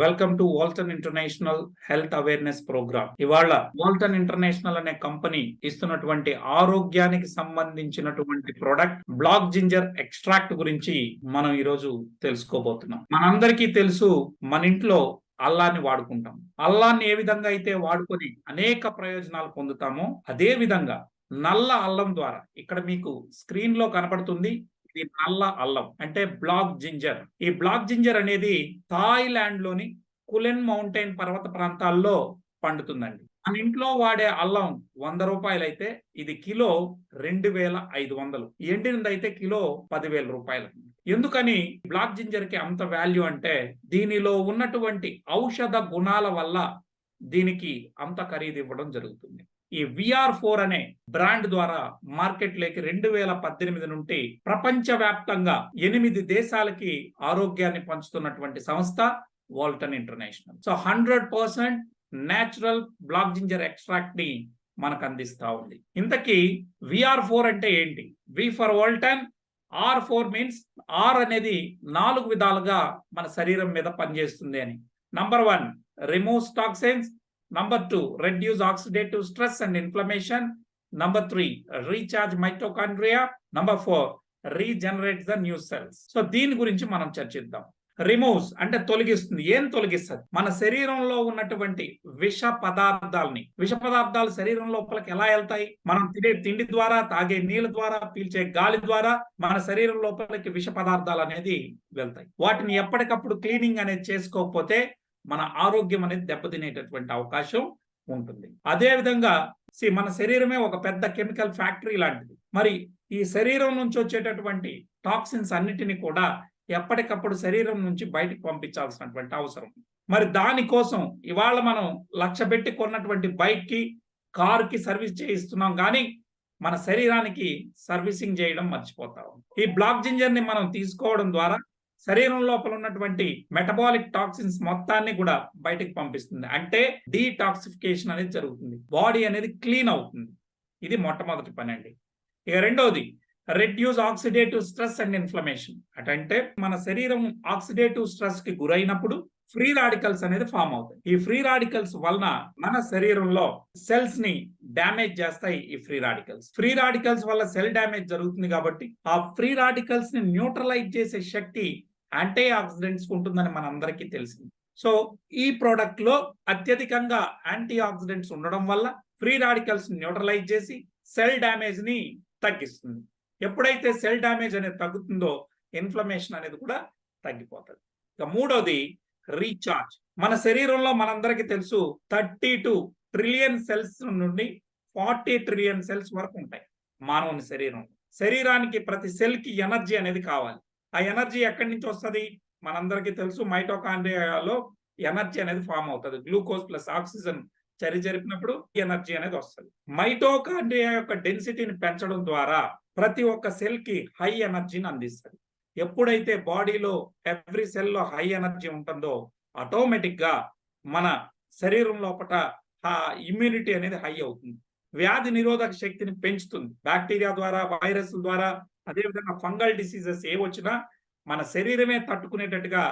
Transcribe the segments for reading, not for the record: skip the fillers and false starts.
Welcome to Walton international health awareness program. ఇవాళ Walton international అనే company ఇస్తున్నటువంటి ఆరోగ్యానికి సంబంధించినటువంటి ప్రొడక్ట్ బ్లాక్ జింజర్ ఎక్స్ట్రాక్ట్ గురించి మనం ఈరోజు తెలుసుకోబోతున్నాం. మనందరికీ తెలుసు, మన ఇంట్లో అల్లాన్ని వాడుకుంటాం. అల్లాన్ని ఏ విధంగా అయితే వాడుకొని అనేక ప్రయోజనాలు పొందుతామో అదే విధంగా నల్ల అల్లం ద్వారా, ఇక్కడ మీకు స్క్రీన్ లో కనపడుతుంది, ఇది నల్ల అల్లం అంటే బ్లాక్ జింజర్. ఈ బ్లాక్ జింజర్ అనేది థాయిలాండ్ లోని కులెన్ మౌంటైన్ పర్వత ప్రాంతాల్లో పండుతుందండి. మన ఇంట్లో వాడే అల్లం 100 రూపాయలు అయితే ఇది కిలో 2500. ఎండినది అయితే కిలో 10,000 రూపాయలు. ఎందుకని బ్లాక్ జింజర్ కి అంత వాల్యూ అంటే దీనిలో ఉన్నటువంటి ఔషధ గుణాల వల్ల దీనికి అంత ఖరీదు ఇవ్వడం జరుగుతుంది. ఈ VR4 అనే బ్రాండ్ ద్వారా మార్కెట్ లోకి 2018 నుండి ప్రపంచవ్యాప్తంగా 8 దేశాలకి ఆరోగ్యాన్ని పంచుతున్నటువంటి సంస్థ Walton international. So 100% natural black ginger extract ని మనకు అందిస్తా ఉంది. ఇంతకీ VR4 అంటే ఏంటి? V for Walton, R4 means R అనేది 4 విధాలుగా మన శరీరం మీద పనిచేస్తుంది అని. Number 1 removes toxins. Number 2, reduce oxidative stress and inflammation. Number 3, recharge mitochondria. Number 4, regenerate the new cells. So దీని గురించి మనం చర్చిద్దాం. రిమూవ్స్ అంటే తొలగిస్తుంది. ఏం తొలగిస్తుంది? మన శరీరంలో ఉన్నటువంటి విష పదార్థాలు శరీరం లోపలికి ఎలా వెళ్తాయి? మనం తినే తిండి ద్వారా, తాగే నీళ్ళ ద్వారా, పీల్చే గాలి ద్వారా మన శరీరం లోపలికి విష పదార్థాలు అనేది వెళ్తాయి. వాటిని ఎప్పటికప్పుడు క్లీనింగ్ అనేది చేసుకోకపోతే మన ఆరోగ్యం అనేది దెబ్బతినేటటువంటి అవకాశం ఉంటుంది. అదే విధంగా మన శరీరమే ఒక పెద్ద కెమికల్ ఫ్యాక్టరీ లాంటిది. మరి ఈ శరీరం నుంచి వచ్చేటటువంటి టాక్సిన్స్ అన్నిటిని కూడా ఎప్పటికప్పుడు శరీరం నుంచి బయటకు పంపించాల్సినటువంటి అవసరం. మరి దానికోసం ఇవాళ మనం 1,00,000 పెట్టి కొన్నటువంటి బైక్ కి, కార్ కి సర్వీస్ చేయిస్తున్నాం, కానీ మన శరీరానికి సర్వీసింగ్ చేయడం మర్చిపోతాం. ఈ బ్లాక్ జింజర్ ని మనం తీసుకోవడం ద్వారా శరీరం లోపల ఉన్నటువంటి మెటబాలిక్ టాక్సిన్స్ మొత్తాన్ని కూడా బయటకు పంపిస్తుంది. అంటే డీటాక్సిఫికేషన్ అనేది జరుగుతుంది. బాడీ అనేది క్లీన్ అవుతుంది. ఇది మొట్టమొదటి పని అండి. ఇక రెండోది reduce oxidative stress and inflammation. అంటే మన శరీరం ఆక్సిడేటివ్ స్ట్రెస్ కి గురైనప్పుడు ఫ్రీ రాడికల్స్ అనేది ఫామ్ అవుతాయి. ఈ ఫ్రీ రాడికల్స్ వలన మన శరీరంలో సెల్స్ ని డ్యామేజ్ చేస్తాయి. ఈ ఫ్రీ రాడికల్స్ వల్ల సెల్ డ్యామేజ్ జరుగుతుంది. కాబట్టి ఆ ఫ్రీ రాడికల్స్ ని న్యూట్రలైజ్ చేసే శక్తి యాంటీ ఆక్సిడెంట్స్ ఉంటుందని మనందరికీ తెలిసింది. సో ఈ ప్రోడక్ట్ లో అత్యధికంగా యాంటీ ఆక్సిడెంట్స్ ఉండడం వల్ల ఫ్రీ రాడికల్స్ న్యూట్రలైజ్ చేసి సెల్ డ్యామేజ్ ని తగ్గిస్తుంది. ఎప్పుడైతే సెల్ డ్యామేజ్ అనేది తగ్గుతుందో ఇన్ఫ్లమేషన్ అనేది కూడా తగ్గిపోతుంది. ఇక మూడోది రీఛార్జ్. మన శరీరంలో మనందరికీ తెలుసు 32 ట్రిలియన్ సెల్స్ నుండి 40 ట్రిలియన్ సెల్స్ వరకు ఉంటాయి మానవుని శరీరానికి ప్రతి సెల్ కి ఎనర్జీ అనేది కావాలి. ఆ ఎనర్జీ ఎక్కడి నుంచి వస్తుంది? మనందరికీ తెలుసు, మైటోకాండ్రియాలో ఎనర్జీ అనేది ఫామ్ అవుతుంది. గ్లూకోజ్ ప్లస్ ఆక్సిజన్ జరిపినప్పుడు ఎనర్జీ అనేది వస్తుంది. మైటోకాండ్రియా యొక్క డెన్సిటీని పెంచడం ద్వారా ప్రతి ఒక్క సెల్ కి హై ఎనర్జీని అందిస్తుంది. ఎప్పుడైతే బాడీలో ఎవ్రీ సెల్ లో హై ఎనర్జీ ఉంటుందో ఆటోమేటిక్ గా మన శరీరం లోపల ఆ ఇమ్యూనిటీ అనేది హై అవుతుంది. వ్యాధి నిరోధక శక్తిని పెంచుతుంది. బ్యాక్టీరియా ద్వారా, వైరస్ ద్వారా, అదేవిధంగా ఫంగల్ డిసీజెస్ ఏ వచ్చినా మన శరీరమే తట్టుకునేటట్టుగా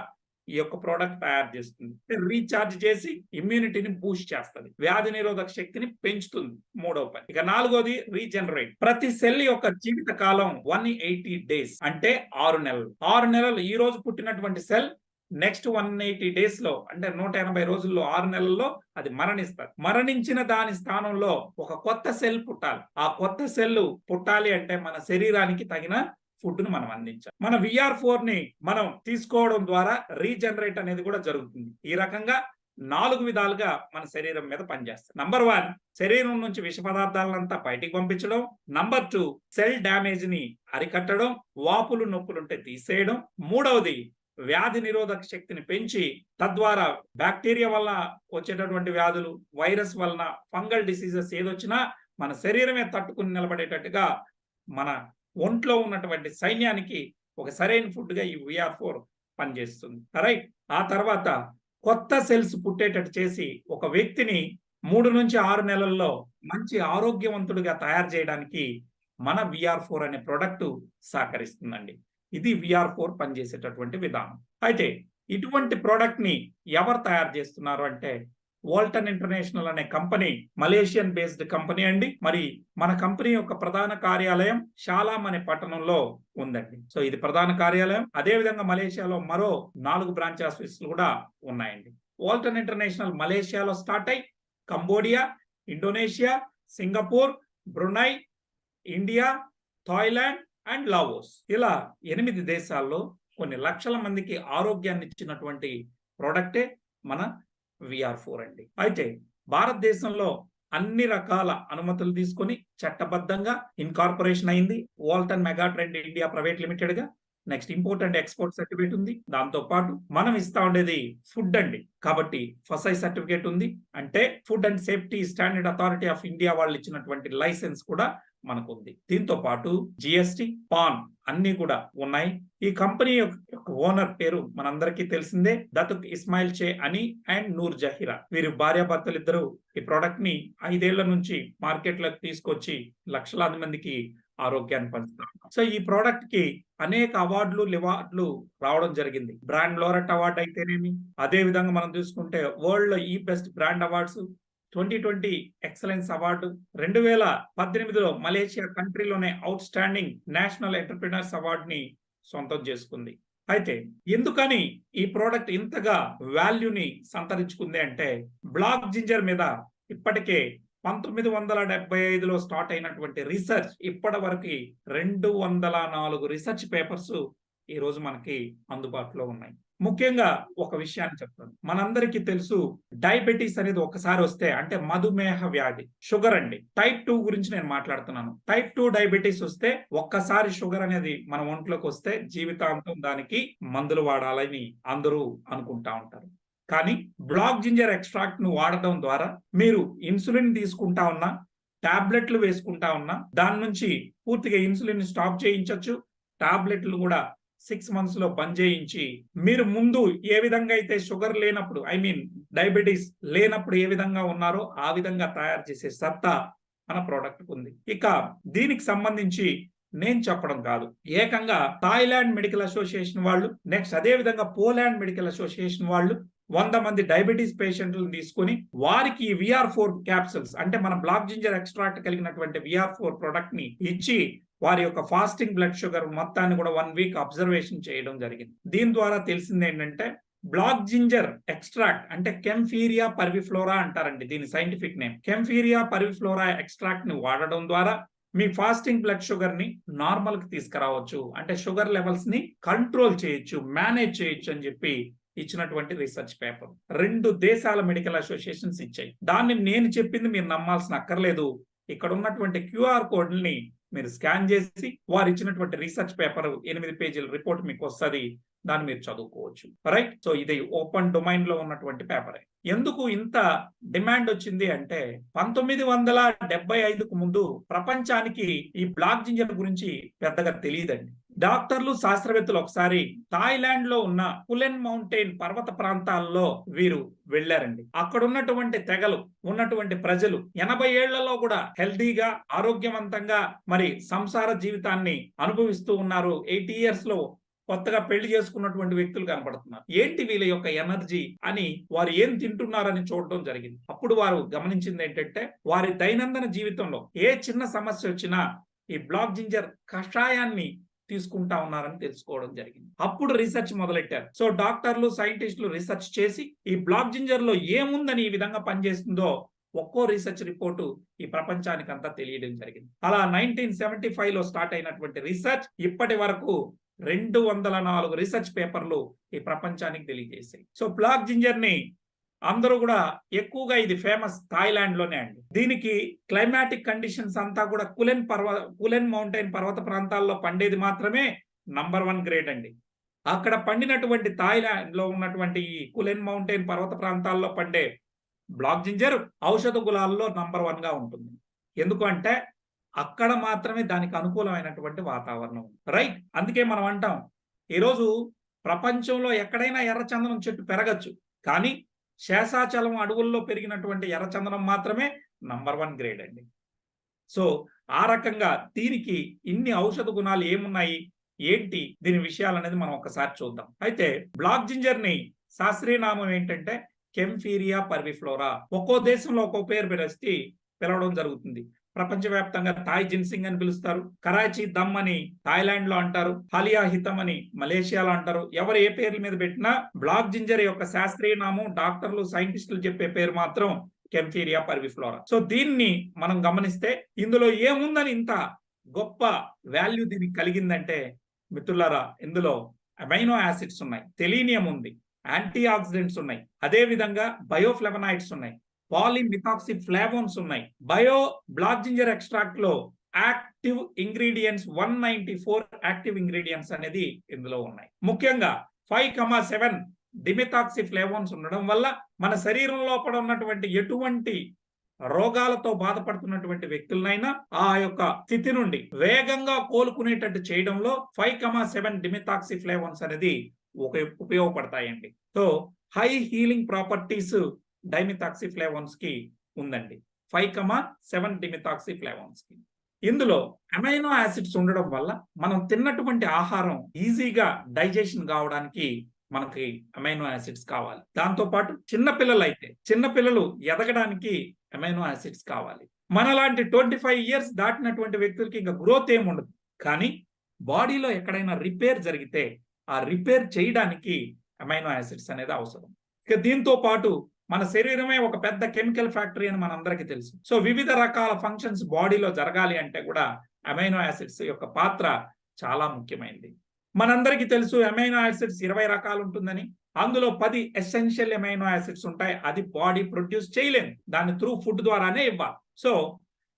ఈ యొక్క ప్రోడక్ట్ తయారు చేస్తుంది. రీఛార్జ్ చేసి ఇమ్యూనిటీని బూస్ట్ చేస్తుంది, వ్యాధి నిరోధక శక్తిని పెంచుతుంది. మూడవ పని. ఇక నాలుగోది రీజనరేట్. ప్రతి సెల్ యొక్క జీవిత కాలం 180 డేస్ అంటే 6 నెలలు. 6 నెలలు ఈ రోజు పుట్టినటువంటి సెల్ నెక్స్ట్ 180 డేస్ లో అంటే 180 రోజుల్లో 6 నెలల్లో అది మరణిస్తారు. మరణించిన దాని స్థానంలో ఒక కొత్త సెల్ పుట్టాలి. ఆ కొత్త సెల్ పుట్టాలి అంటే మన శరీరానికి తగిన ఫుడ్ ను మనం అందించాలి. మన VR4 ని మనం తీసుకోవడం ద్వారా రీజనరేట్ అనేది కూడా జరుగుతుంది. ఈ రకంగా 4 విధాలుగా మన శరీరం మీద పనిచేస్తుంది. నంబర్ 1 శరీరం నుంచి విష పదార్థాలంతా బయటికి పంపించడం. నంబర్ 2 సెల్ డ్యామేజ్ ని అరికట్టడం, వాపులు నొప్పులుంటే తీసేయడం. మూడవది వ్యాధి నిరోధక శక్తిని పెంచి తద్వారా బ్యాక్టీరియా వల్ల వచ్చేటటువంటి వ్యాధులు, వైరస్ వలన, ఫంగల్ డిసీజెస్ ఏదొచ్చినా మన శరీరమే తట్టుకుని నిలబడేటట్టుగా మన ఒంట్లో ఉన్నటువంటి సైన్యానికి ఒక సరైన ఫుడ్ గా ఈ VR4 పనిచేస్తుంది. రైట్. ఆ తర్వాత కొత్త సెల్స్ పుట్టేటట్టు చేసి ఒక వ్యక్తిని 3 నుంచి 6 నెలల్లో మంచి ఆరోగ్యవంతుడిగా తయారు చేయడానికి మన VR4 అనే ప్రొడక్ట్ సహకరిస్తుందండి. ఇది VR4 పనిచేసేటటువంటి విధానం. అయితే ఇటువంటి ప్రోడక్ట్ ని ఎవరు తయారు చేస్తున్నారు అంటే వాల్టన్ ఇంటర్నేషనల్ అనే కంపెనీ మలేషియన్ బేస్డ్ కంపెనీ అండి. మరి మన కంపెనీ యొక్క ప్రధాన కార్యాలయం షాలాం అనే పట్టణంలో ఉందండి. సో ఇది ప్రధాన కార్యాలయం. అదే విధంగా మలేషియాలో మరో 4 బ్రాంచ్ ఆఫీసులు కూడా ఉన్నాయండి. వాల్టన్ ఇంటర్నేషనల్ మలేషియాలో స్టార్ట్ అయి Cambodia, Indonesia, Singapore, Brunei, India, Thailand and Laos ఇలా 8 దేశాల్లో కొన్ని లక్షల మందికి ఆరోగ్యాన్ని ఇచ్చినటువంటి ప్రోడక్టే మన VR4 అండి. అయితే భారతదేశంలో అన్ని రకాల అనుమతులు తీసుకొని చట్టబద్ధంగా ఇన్కార్పొరేషన్ అయింది Walton mega trend India private limited గా. Next import and export certificate ఉంది. దాంతో పాటు మనం ఇస్తా ఉండేది ఫుడ్ అండి. కాబట్టి ఫసై సర్టిఫికేట్ ఉంది. అంటే food and safety standard authority of India వాళ్ళు ఇచ్చినటువంటి లైసెన్స్ కూడా మనకు ఉంది. దీంతో పాటు జిఎస్టి, పాన్ అన్ని కూడా ఉన్నాయి. ఈ కంపెనీ యొక్క ఓనర్ పేరు మనందరికీ తెలిసిందే, దతుక్ ఇస్మాయిల్ చే అని అండ్ నూర్ జహీరా. వీరు భార్యాభర్తలు ఇద్దరు ఈ ప్రోడక్ట్ ని 5 ఏళ్ల నుంచి మార్కెట్ లోకి తీసుకొచ్చి లక్షలాది మందికి ఆరోగ్యాన్ని పంచుతారు. సో ఈ ప్రోడక్ట్ కి అనేక అవార్డులు రివార్డులు రావడం జరిగింది. బ్రాండ్ లోరెట్ అవార్డు అయితేనేమి, అదే విధంగా మనం చూసుకుంటే వరల్డ్ లో ఈ best brand awards, 2020 excellence award, 2018లో మలేషియా కంట్రీలోనే outstanding national entrepreneurs award ని సొంతం చేసుకుంది. అయితే ఎందుకని ఈ ప్రోడక్ట్ ఇంతగా వాల్యూని సంతరించుకుంది అంటే బ్లాక్ జింజర్ మీద ఇప్పటికే 1975లో స్టార్ట్ అయినటువంటి రీసెర్చ్ ఇప్పటి వరకు 204 రీసెర్చ్ పేపర్స్ ఈ రోజు మనకి అందుబాటులో ఉన్నాయి. ముఖ్యంగా ఒక విషయాన్ని చెప్తాను. మనందరికీ తెలుసు డయాబెటీస్ అనేది ఒకసారి వస్తే అంటే మధుమేహ వ్యాధి, షుగర్ అండి. టైప్ 2 గురించి నేను మాట్లాడుతున్నాను. టైప్ 2 డయాబెటీస్ వస్తే ఒక్కసారి షుగర్ అనేది మన ఒంట్లోకి వస్తే జీవితాంతం దానికి మందులు వాడాలని అందరూ అనుకుంటా ఉంటారు. కానీ బ్లాక్ జింజర్ ఎక్స్ట్రాక్ట్ ను వాడటం ద్వారా మీరు ఇన్సులిన్ తీసుకుంటా ఉన్నా, టాబ్లెట్లు వేసుకుంటా ఉన్నా దాని నుంచి పూర్తిగా ఇన్సులిన్ స్టాప్ చేయించవచ్చు. టాబ్లెట్లు కూడా 6 మంత్స్ లో బంద్ చేయించి మీరు ముందు ఏ విధంగా అయితే షుగర్ లేనప్పుడు డయాబెటీస్ లేనప్పుడు ఏ విధంగా ఉన్నారో ఆ విధంగా తయారు చేసే సత్తా మన ప్రోడక్ట్ ఉంది. ఇక దీనికి సంబంధించి నేను చెప్పడం కాదు, ఏకంగా థాయిలాండ్ మెడికల్ అసోసియేషన్ వాళ్ళు, నెక్స్ట్ అదే విధంగా పోలాండ్ మెడికల్ అసోసియేషన్ వాళ్ళు 100 మంది డయాబెటీస్ పేషెంట్లను తీసుకొని వారికి VR4 క్యాప్సూల్స్ అంటే మన బ్లాక్ జింజర్ ఎక్స్ట్రాక్ట్ కలిగినటువంటి VR4 ప్రోడక్ట్ ని ఇచ్చి వారి యొక్క ఫాస్టింగ్ బ్లడ్ షుగర్ మొత్తాన్ని కూడా 1 వీక్ అబ్జర్వేషన్ చేయడం జరిగింది. దీని ద్వారా తెలిసింది ఏంటంటే బ్లాక్ జింజర్ ఎక్స్ట్రాక్ట్ అంటే కెంఫీరియా పర్విఫ్లోరా అంటారండి దీని సైంటిఫిక్ నేమ్. కెంఫీరియా పర్విఫ్లోరా ఎక్స్ట్రాక్ట్ ని వాడడం ద్వారా మీ ఫాస్టింగ్ బ్లడ్ షుగర్ ని నార్మల్ కి తీసుకురావచ్చు, అంటే షుగర్ లెవెల్స్ ని కంట్రోల్ చేయొచ్చు, మేనేజ్ చేయొచ్చు అని చెప్పి ఇచ్చినటువంటి రీసెర్చ్ పేపర్ 2 దేశాల మెడికల్ అసోసియేషన్స్ ఇచ్చాయి. దాన్ని నేను చెప్పింది మీరు నమ్మాల్సిన అక్కర్లేదు. ఇక్కడ ఉన్నటువంటి QR కోడ్ని మీరు స్కాన్ చేసి వారు ఇచ్చినటువంటి రీసెర్చ్ పేపర్ 8 పేజీల రిపోర్ట్ మీకు వస్తుంది, దాన్ని మీరు చదువుకోవచ్చు. రైట్. సో ఇది ఓపెన్ డొమైన్ లో ఉన్నటువంటి పేపరే. ఎందుకు ఇంత డిమాండ్ వచ్చింది అంటే 1975కు ముందు ప్రపంచానికి ఈ బ్లాక్ జింజర్ గురించి పెద్దగా తెలియదండి. డాక్టర్లు, శాస్త్రవేత్తలు ఒకసారి థాయిలాండ్ లో ఉన్న కులెన్ మౌంటైన్ పర్వత ప్రాంతాల్లో వీరు వెళ్లారండి. అక్కడ ఉన్నటువంటి తెగలు, ఉన్నటువంటి ప్రజలు 80 ఏళ్లలో కూడా హెల్దీగా, ఆరోగ్యవంతంగా మరి సంసార జీవితాన్ని అనుభవిస్తూ ఉన్నారు. 80 ఇయర్స్ లో కొత్తగా పెళ్లి చేసుకున్నటువంటి వ్యక్తులు కనపడుతున్నారు. ఏంటి వీళ్ళ యొక్క ఎనర్జీ అని వారు ఏం తింటున్నారని చూడడం జరిగింది. అప్పుడు వారు గమనించింది ఏంటంటే వారి దైనందిన జీవితంలో ఏ చిన్న సమస్య వచ్చినా ఈ బ్లాక్ జింజర్ కషాయాన్ని తీసుకుంటా ఉన్నారని తెలుసుకోవడం జరిగింది. అప్పుడు రీసెర్చ్ మొదలెట్టారు. సో డాక్టర్లు, సైంటిస్టులు రీసెర్చ్ చేసి ఈ బ్లాక్ జింజర్ లో ఏముందని ఈ విధంగా పనిచేస్తుందో ఒక్కో రీసెర్చ్ రిపోర్టు ఈ ప్రపంచానికి అంతా తెలియడం జరిగింది. అలా 1975లో స్టార్ట్ అయినటువంటి రీసెర్చ్ ఇప్పటి వరకు 204 రీసెర్చ్ పేపర్లు ఈ ప్రపంచానికి తెలియజేశాయి. సో బ్లాక్ జింజర్ ని అందరూ కూడా ఎక్కువగా ఇది ఫేమస్ థాయిలాండ్ లోనే అండి. దీనికి క్లైమాటిక్ కండిషన్స్ అంతా కూడా కులెన్ మౌంటైన్ పర్వత ప్రాంతాల్లో పండేది మాత్రమే నంబర్ 1 గ్రేడ్ అండి. అక్కడ పండినటువంటి థాయిలాండ్ లో ఉన్నటువంటి ఈ కులెన్ మౌంటైన్ పర్వత ప్రాంతాల్లో పండే బ్లాక్ జింజర్ ఔషధ గులాల్లో నంబర్ 1 గా ఉంటుంది. ఎందుకంటే అక్కడ మాత్రమే దానికి అనుకూలమైనటువంటి వాతావరణం. రైట్. అందుకే మనం అంటాం ఈరోజు ప్రపంచంలో ఎక్కడైనా ఎర్రచందనం చెట్టు పెరగచ్చు, కానీ శేషాచలం అడవుల్లో పెరిగినటువంటి ఎర్రచందనం మాత్రమే నంబర్ 1 గ్రేడ్ అండి. సో ఆ రకంగా దీనికి ఇన్ని ఔషధ గుణాలు ఏమున్నాయి, ఏంటి దీని విషయాలు అనేది మనం ఒకసారి చూద్దాం. అయితే బ్లాక్ జింజర్ ని శాస్త్రీయ నామం ఏంటంటే కెంఫీరియా పర్విఫ్లోరా. ఒక్కో దేశంలో ఒక్కో పేరు పిలవడం జరుగుతుంది. ప్రపంచవ్యాప్తంగా థాయ్ జిన్సింగ్ అని పిలుస్తారు, కరాచీ దమ్ అని థాయిలాండ్ లో అంటారు, హాలియా హితం అని మలేషియాలో అంటారు. ఎవరు ఏ పేర్ల మీద పెట్టినా బ్లాక్ జింజర్ యొక్క శాస్త్రీయ నామం డాక్టర్లు సైంటిస్టులు చెప్పే పేరు మాత్రం కెంఫీరియా పర్విఫ్లోరా. సో దీన్ని మనం గమనిస్తే ఇందులో ఏముందని ఇంత గొప్ప వాల్యూ దీనికి కలిగిందంటే మిత్రులారా, ఇందులో అమైనో యాసిడ్స్ ఉన్నాయి, సెలీనియం ఉంది, యాంటీ ఆక్సిడెంట్స్ ఉన్నాయి, అదే విధంగా బయోఫ్లెవనాయిడ్స్ ఉన్నాయి, పాలిమిథాక్సి ఫ్లావోన్స్ ఉన్నాయి. బ్లాక్ జింజర్ ఎక్స్ట్రాక్ట్ లో యాక్టివ్ ఇంగ్రీడియంట్స్ 194 యాక్టివ్ ఇంగ్రీడియంట్స్ అనేది ఇందులో ఉన్నాయి. ముఖ్యంగా 5,7 డిమిథాక్సి ఫ్లావోన్స్ ఉండడం వల్ల మన శరీరం లోపల ఉన్నటువంటి ఎటువంటి రోగాలతో బాధపడుతున్నటువంటి వ్యక్తులనైనా ఆ యొక్క స్థితి నుండి వేగంగా కోలుకునేటట్టు చేయడంలో 5,7 డిమిథాక్సి ఫ్లావోన్స్ అనేది ఉపయోగపడతాయండి. సో హై హీలింగ్ ప్రాపర్టీస్ డైమిథాక్సి ఫ్లావోన్స్ కి ఉందండి, 5,7 డిమిథాక్సి ఫ్లావోన్స్ కి. ఇందులో అమైనో యాసిడ్స్ ఉండడం వల్ల మనం తిన్నటువంటి ఆహారం ఈజీగా డైజెషన్ కావడానికి మనకి అమైనో యాసిడ్స్ కావాలి. దాంతో పాటు చిన్నపిల్లలు ఎదగడానికి అమైనో యాసిడ్స్ కావాలి. మనలాంటి 25 ఇయర్స్ దాటినటువంటి వ్యక్తులకి ఇంకా గ్రోత్ ఏమి ఉండదు, కానీ బాడీలో ఎక్కడైనా రిపేర్ జరిగితే ఆ రిపేర్ చేయడానికి అమైనో యాసిడ్స్ అనేది అవసరం. ఇక దీంతో పాటు మన శరీరమే ఒక పెద్ద కెమికల్ ఫ్యాక్టరీ అని మనందరికీ తెలుసు. సో వివిధ రకాల ఫంక్షన్స్ బాడీలో జరగాలి అంటే కూడా అమైనో యాసిడ్స్ యొక్క పాత్ర చాలా ముఖ్యమైనది. మనందరికీ తెలుసు అమైనో యాసిడ్స్ 20 రకాలు ఉంటుందని. అందులో 10 ఎసెన్షియల్ అమైనో యాసిడ్స్ ఉంటాయి. అది బాడీ ప్రొడ్యూస్ చేయలేము, దాన్ని త్రూ ఫుడ్ ద్వారానే ఇవ్వాలి. సో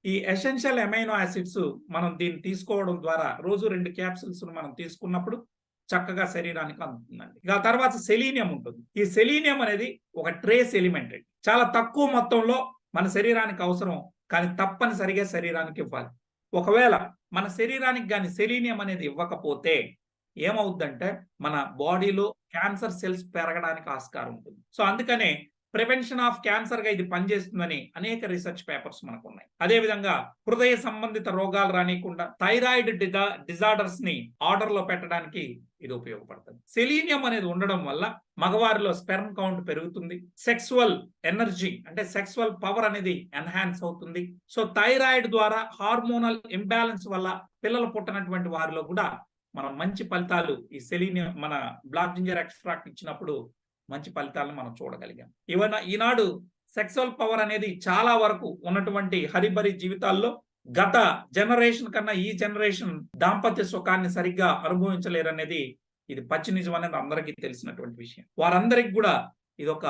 ఈ ఎసెన్షియల్ అమైనో యాసిడ్స్ మనం దీన్ని తీసుకోవడం ద్వారా రోజు 2 క్యాప్సూల్స్ మనం తీసుకున్నప్పుడు చక్కగా శరీరానికి అందుతుందండి. ఇక తర్వాత సెలీనియం ఉంటుంది. ఈ సెలీనియం అనేది ఒక ట్రేస్ ఎలిమెంట్, చాలా తక్కువ మొత్తంలో మన శరీరానికి అవసరం, కానీ తప్పనిసరిగా శరీరానికి ఇవ్వాలి. ఒకవేళ మన శరీరానికి కానీ సెలీనియం అనేది ఇవ్వకపోతే ఏమవుద్దంటే మన బాడీలో క్యాన్సర్ సెల్స్ పెరగడానికి ఆస్కారం ఉంటుంది. సో అందుకనే ప్రివెన్షన్ ఆఫ్ క్యాన్సర్ గా ఇది పనిచేస్తుందని అనేక రీసెర్చ్ పేపర్స్ మనకు ఉన్నాయి. అదేవిధంగా హృదయ సంబంధిత రోగాలు రానియకుండా థైరాయిడ్ డిజార్డర్స్ ని ఆర్డర్ లో పెట్టడానికి ఇది ఉపయోగపడుతుంది. సెలీనియం అనేది ఉండడం వల్ల మగవారిలో స్పెర్మ్ కౌంట్ పెరుగుతుంది, సెక్సువల్ ఎనర్జీ అంటే సెక్సువల్ పవర్ అనేది ఎన్హాన్స్ అవుతుంది. సో థైరాయిడ్ ద్వారా హార్మోనల్ ఇంబ్యాలెన్స్ వల్ల పిల్లలు పుట్టినటువంటి వారిలో కూడా మనం మంచి ఫలితాలు ఈ సెలీనియం మన బ్లాక్ జింజర్ ఎక్స్ట్రాక్ట్ ఇచ్చినప్పుడు మంచి ఫలితాలను మనం చూడగలిగాం. ఈనాడు సెక్సువల్ పవర్ అనేది చాలా వరకు ఉన్నటువంటి హరిబరి జీవితాల్లో గత జనరేషన్ కన్నా ఈ జనరేషన్ దాంపత్య సుఖాన్ని సరిగ్గా అనుభవించలేరనేది ఇది పచ్చి నిజం అనేది అందరికీ తెలిసినటువంటి విషయం. వారందరికి కూడా ఇది ఒక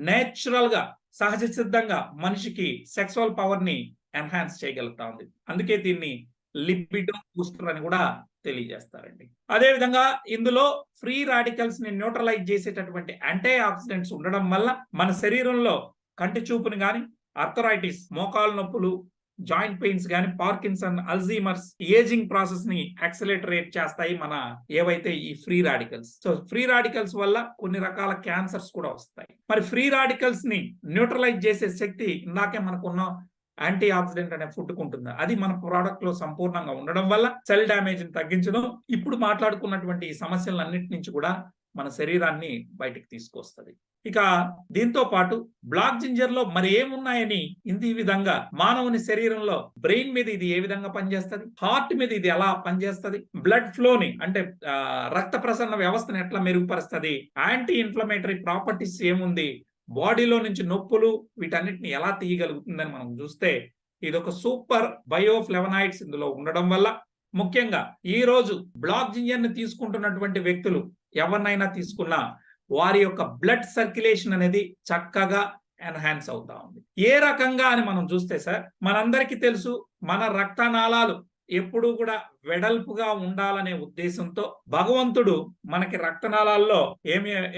నేచురల్ గా సహజ సిద్ధంగా మనిషికి సెక్సువల్ పవర్ ని ఎన్హాన్స్ చేయగలుగుతా ఉంది. అందుకే దీన్ని లిపిడో బూస్టర్ అని కూడా తెలియజేస్తారండి. అదేవిధంగా ఇందులో ఫ్రీ రాడికల్స్ ని న్యూట్రలైజ్ చేసేటటువంటి యాంటీ ఆక్సిడెంట్స్ ఉండడం వల్ల మన శరీరంలో కంటి చూపుని గాని, ఆర్థరైటిస్ మోకాలు నొప్పులు, జాయింట్ పెయిన్స్ గాని, పార్కిన్సన్, అల్జీమర్స్, ఏజింగ్ ప్రాసెస్ ని యాక్సిలరేట్ చేస్తాయి మన ఏవైతే ఈ free radicals. So free radicals వల్ల కొన్ని రకాల క్యాన్సర్స్ కూడా వస్తాయి. మరి ఫ్రీ రాడికల్స్ ని న్యూట్రలైజ్ చేసే శక్తి ఇందాకే మనకున్న యాంటీ ఆక్సిడెంట్ అనే ఫుడ్ ఉంటుంది, అది మన ప్రోడక్ట్ లో సంపూర్ణంగా ఉండడం వల్ల సెల్ డ్యామేజ్ ని తగ్గించడం, ఇప్పుడు మాట్లాడుకున్నటువంటి ఈ సమస్యలన్నిటి నుంచి కూడా మన శరీరాన్ని బయటికి తీసుకొస్తుంది. ఇక దీంతో పాటు బ్లాక్ జింజర్ లో మరి ఏమున్నాయని ఈ విధంగా మానవుని శరీరంలో బ్రెయిన్ మీద ఇది ఏ విధంగా పనిచేస్తుంది, హార్ట్ మీద ఇది ఎలా పనిచేస్తుంది, బ్లడ్ ఫ్లోని అంటే రక్త ప్రసరణ వ్యవస్థను ఎట్లా మెరుగుపరుస్తుంది, యాంటీ ఇన్ఫ్లమేటరీ ప్రాపర్టీస్ ఏముంది, బాడీలో నుంచి నొప్పులు వీటన్నిటిని ఎలా తీయగలుగుతుందని మనం చూస్తే ఇది ఒక సూపర్ బయోఫ్లెవనాయిడ్స్ ఇందులో ఉండడం వల్ల, ముఖ్యంగా ఈ రోజు బ్లాక్ జింజర్ ని తీసుకుంటున్నటువంటి వ్యక్తులు ఎవరినైనా తీసుకున్నా వారి యొక్క బ్లడ్ సర్క్యులేషన్ అనేది చక్కగా ఎన్హాన్స్ అవుతా ఉంది. ఏ రకంగా అని మనం చూస్తే సార్, మనందరికీ తెలుసు మన రక్తనాళాలు ఎప్పుడు కూడా వెడల్పుగా ఉండాలనే ఉద్దేశంతో భగవంతుడు మనకి రక్తనాళాల్లో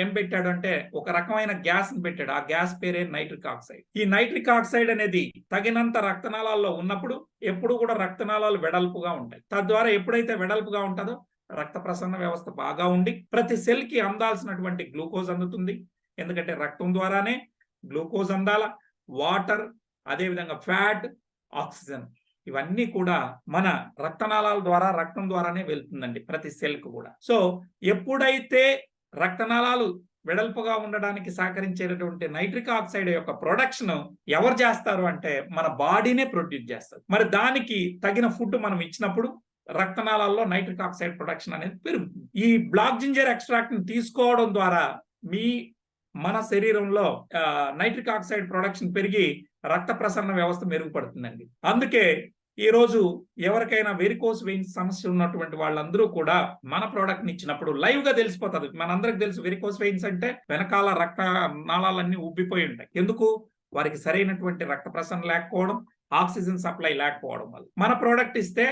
ఏం పెట్టాడు అంటే ఒక రకమైన గ్యాస్ ని పెట్టాడు. ఆ గ్యాస్ పేరే నైట్రిక్ ఆక్సైడ్. ఈ నైట్రిక్ ఆక్సైడ్ అనేది తగినంత రక్తనాళాల్లో ఉన్నప్పుడు ఎప్పుడు కూడా రక్తనాళాలు వెడల్పుగా ఉంటాయి. తద్వారా ఎప్పుడైతే వెడల్పుగా ఉంటుందో రక్త ప్రసరణ వ్యవస్థ బాగా ఉండి ప్రతి సెల్ కి అందాల్సినటువంటి గ్లూకోజ్ అందుతుంది. ఎందుకంటే రక్తం ద్వారానే గ్లూకోజ్ అందాల, వాటర్, అదేవిధంగా ఫ్యాట్, ఆక్సిజన్ ఇవన్నీ కూడా మన రక్తనాళాల ద్వారా, రక్తం ద్వారానే వెళ్తుందండి ప్రతి సెల్ కు కూడా. సో ఎప్పుడైతే రక్తనాళాలు వెడల్పుగా ఉండడానికి సహకరించేటటువంటి నైట్రిక్ ఆక్సైడ్ యొక్క ప్రొడక్షన్ ఎవరు చేస్తారు అంటే మన బాడీనే ప్రొడ్యూస్ చేస్తారు. మరి దానికి తగిన ఫుడ్ మనం ఇచ్చినప్పుడు రక్తనాళాల్లో నైట్రిక్ ఆక్సైడ్ ప్రొడక్షన్ అనేది పెరుగుతుంది. ఈ బ్లాక్ జింజర్ ఎక్స్ట్రాక్ట్ ని తీసుకోవడం ద్వారా మన శరీరంలో నైట్రిక్ ఆక్సైడ్ ప్రొడక్షన్ పెరిగి రక్త ప్రసరణ వ్యవస్థ మెరుగుపడుతుందండి. అందుకే ఈ రోజు ఎవరికైనా వెరికోస్ వెయిన్స్ సమస్య ఉన్నటువంటి వాళ్ళందరూ కూడా మన ప్రోడక్ట్ ని ఇచ్చినప్పుడు లైవ్ గా తెలిసిపోతుంది. మనందరికి తెలుసు వెరికోస్ వెయిన్స్ అంటే వెనకాల రక్త నాళాలన్నీ ఉబ్బిపోయి ఉంటాయి. ఎందుకు? వారికి సరైనటువంటి రక్త ప్రసరణ లేకపోవడం, ఆక్సిజన్ సప్లై లేకపోవడం వల్ల. మన ప్రోడక్ట్ ఇస్తే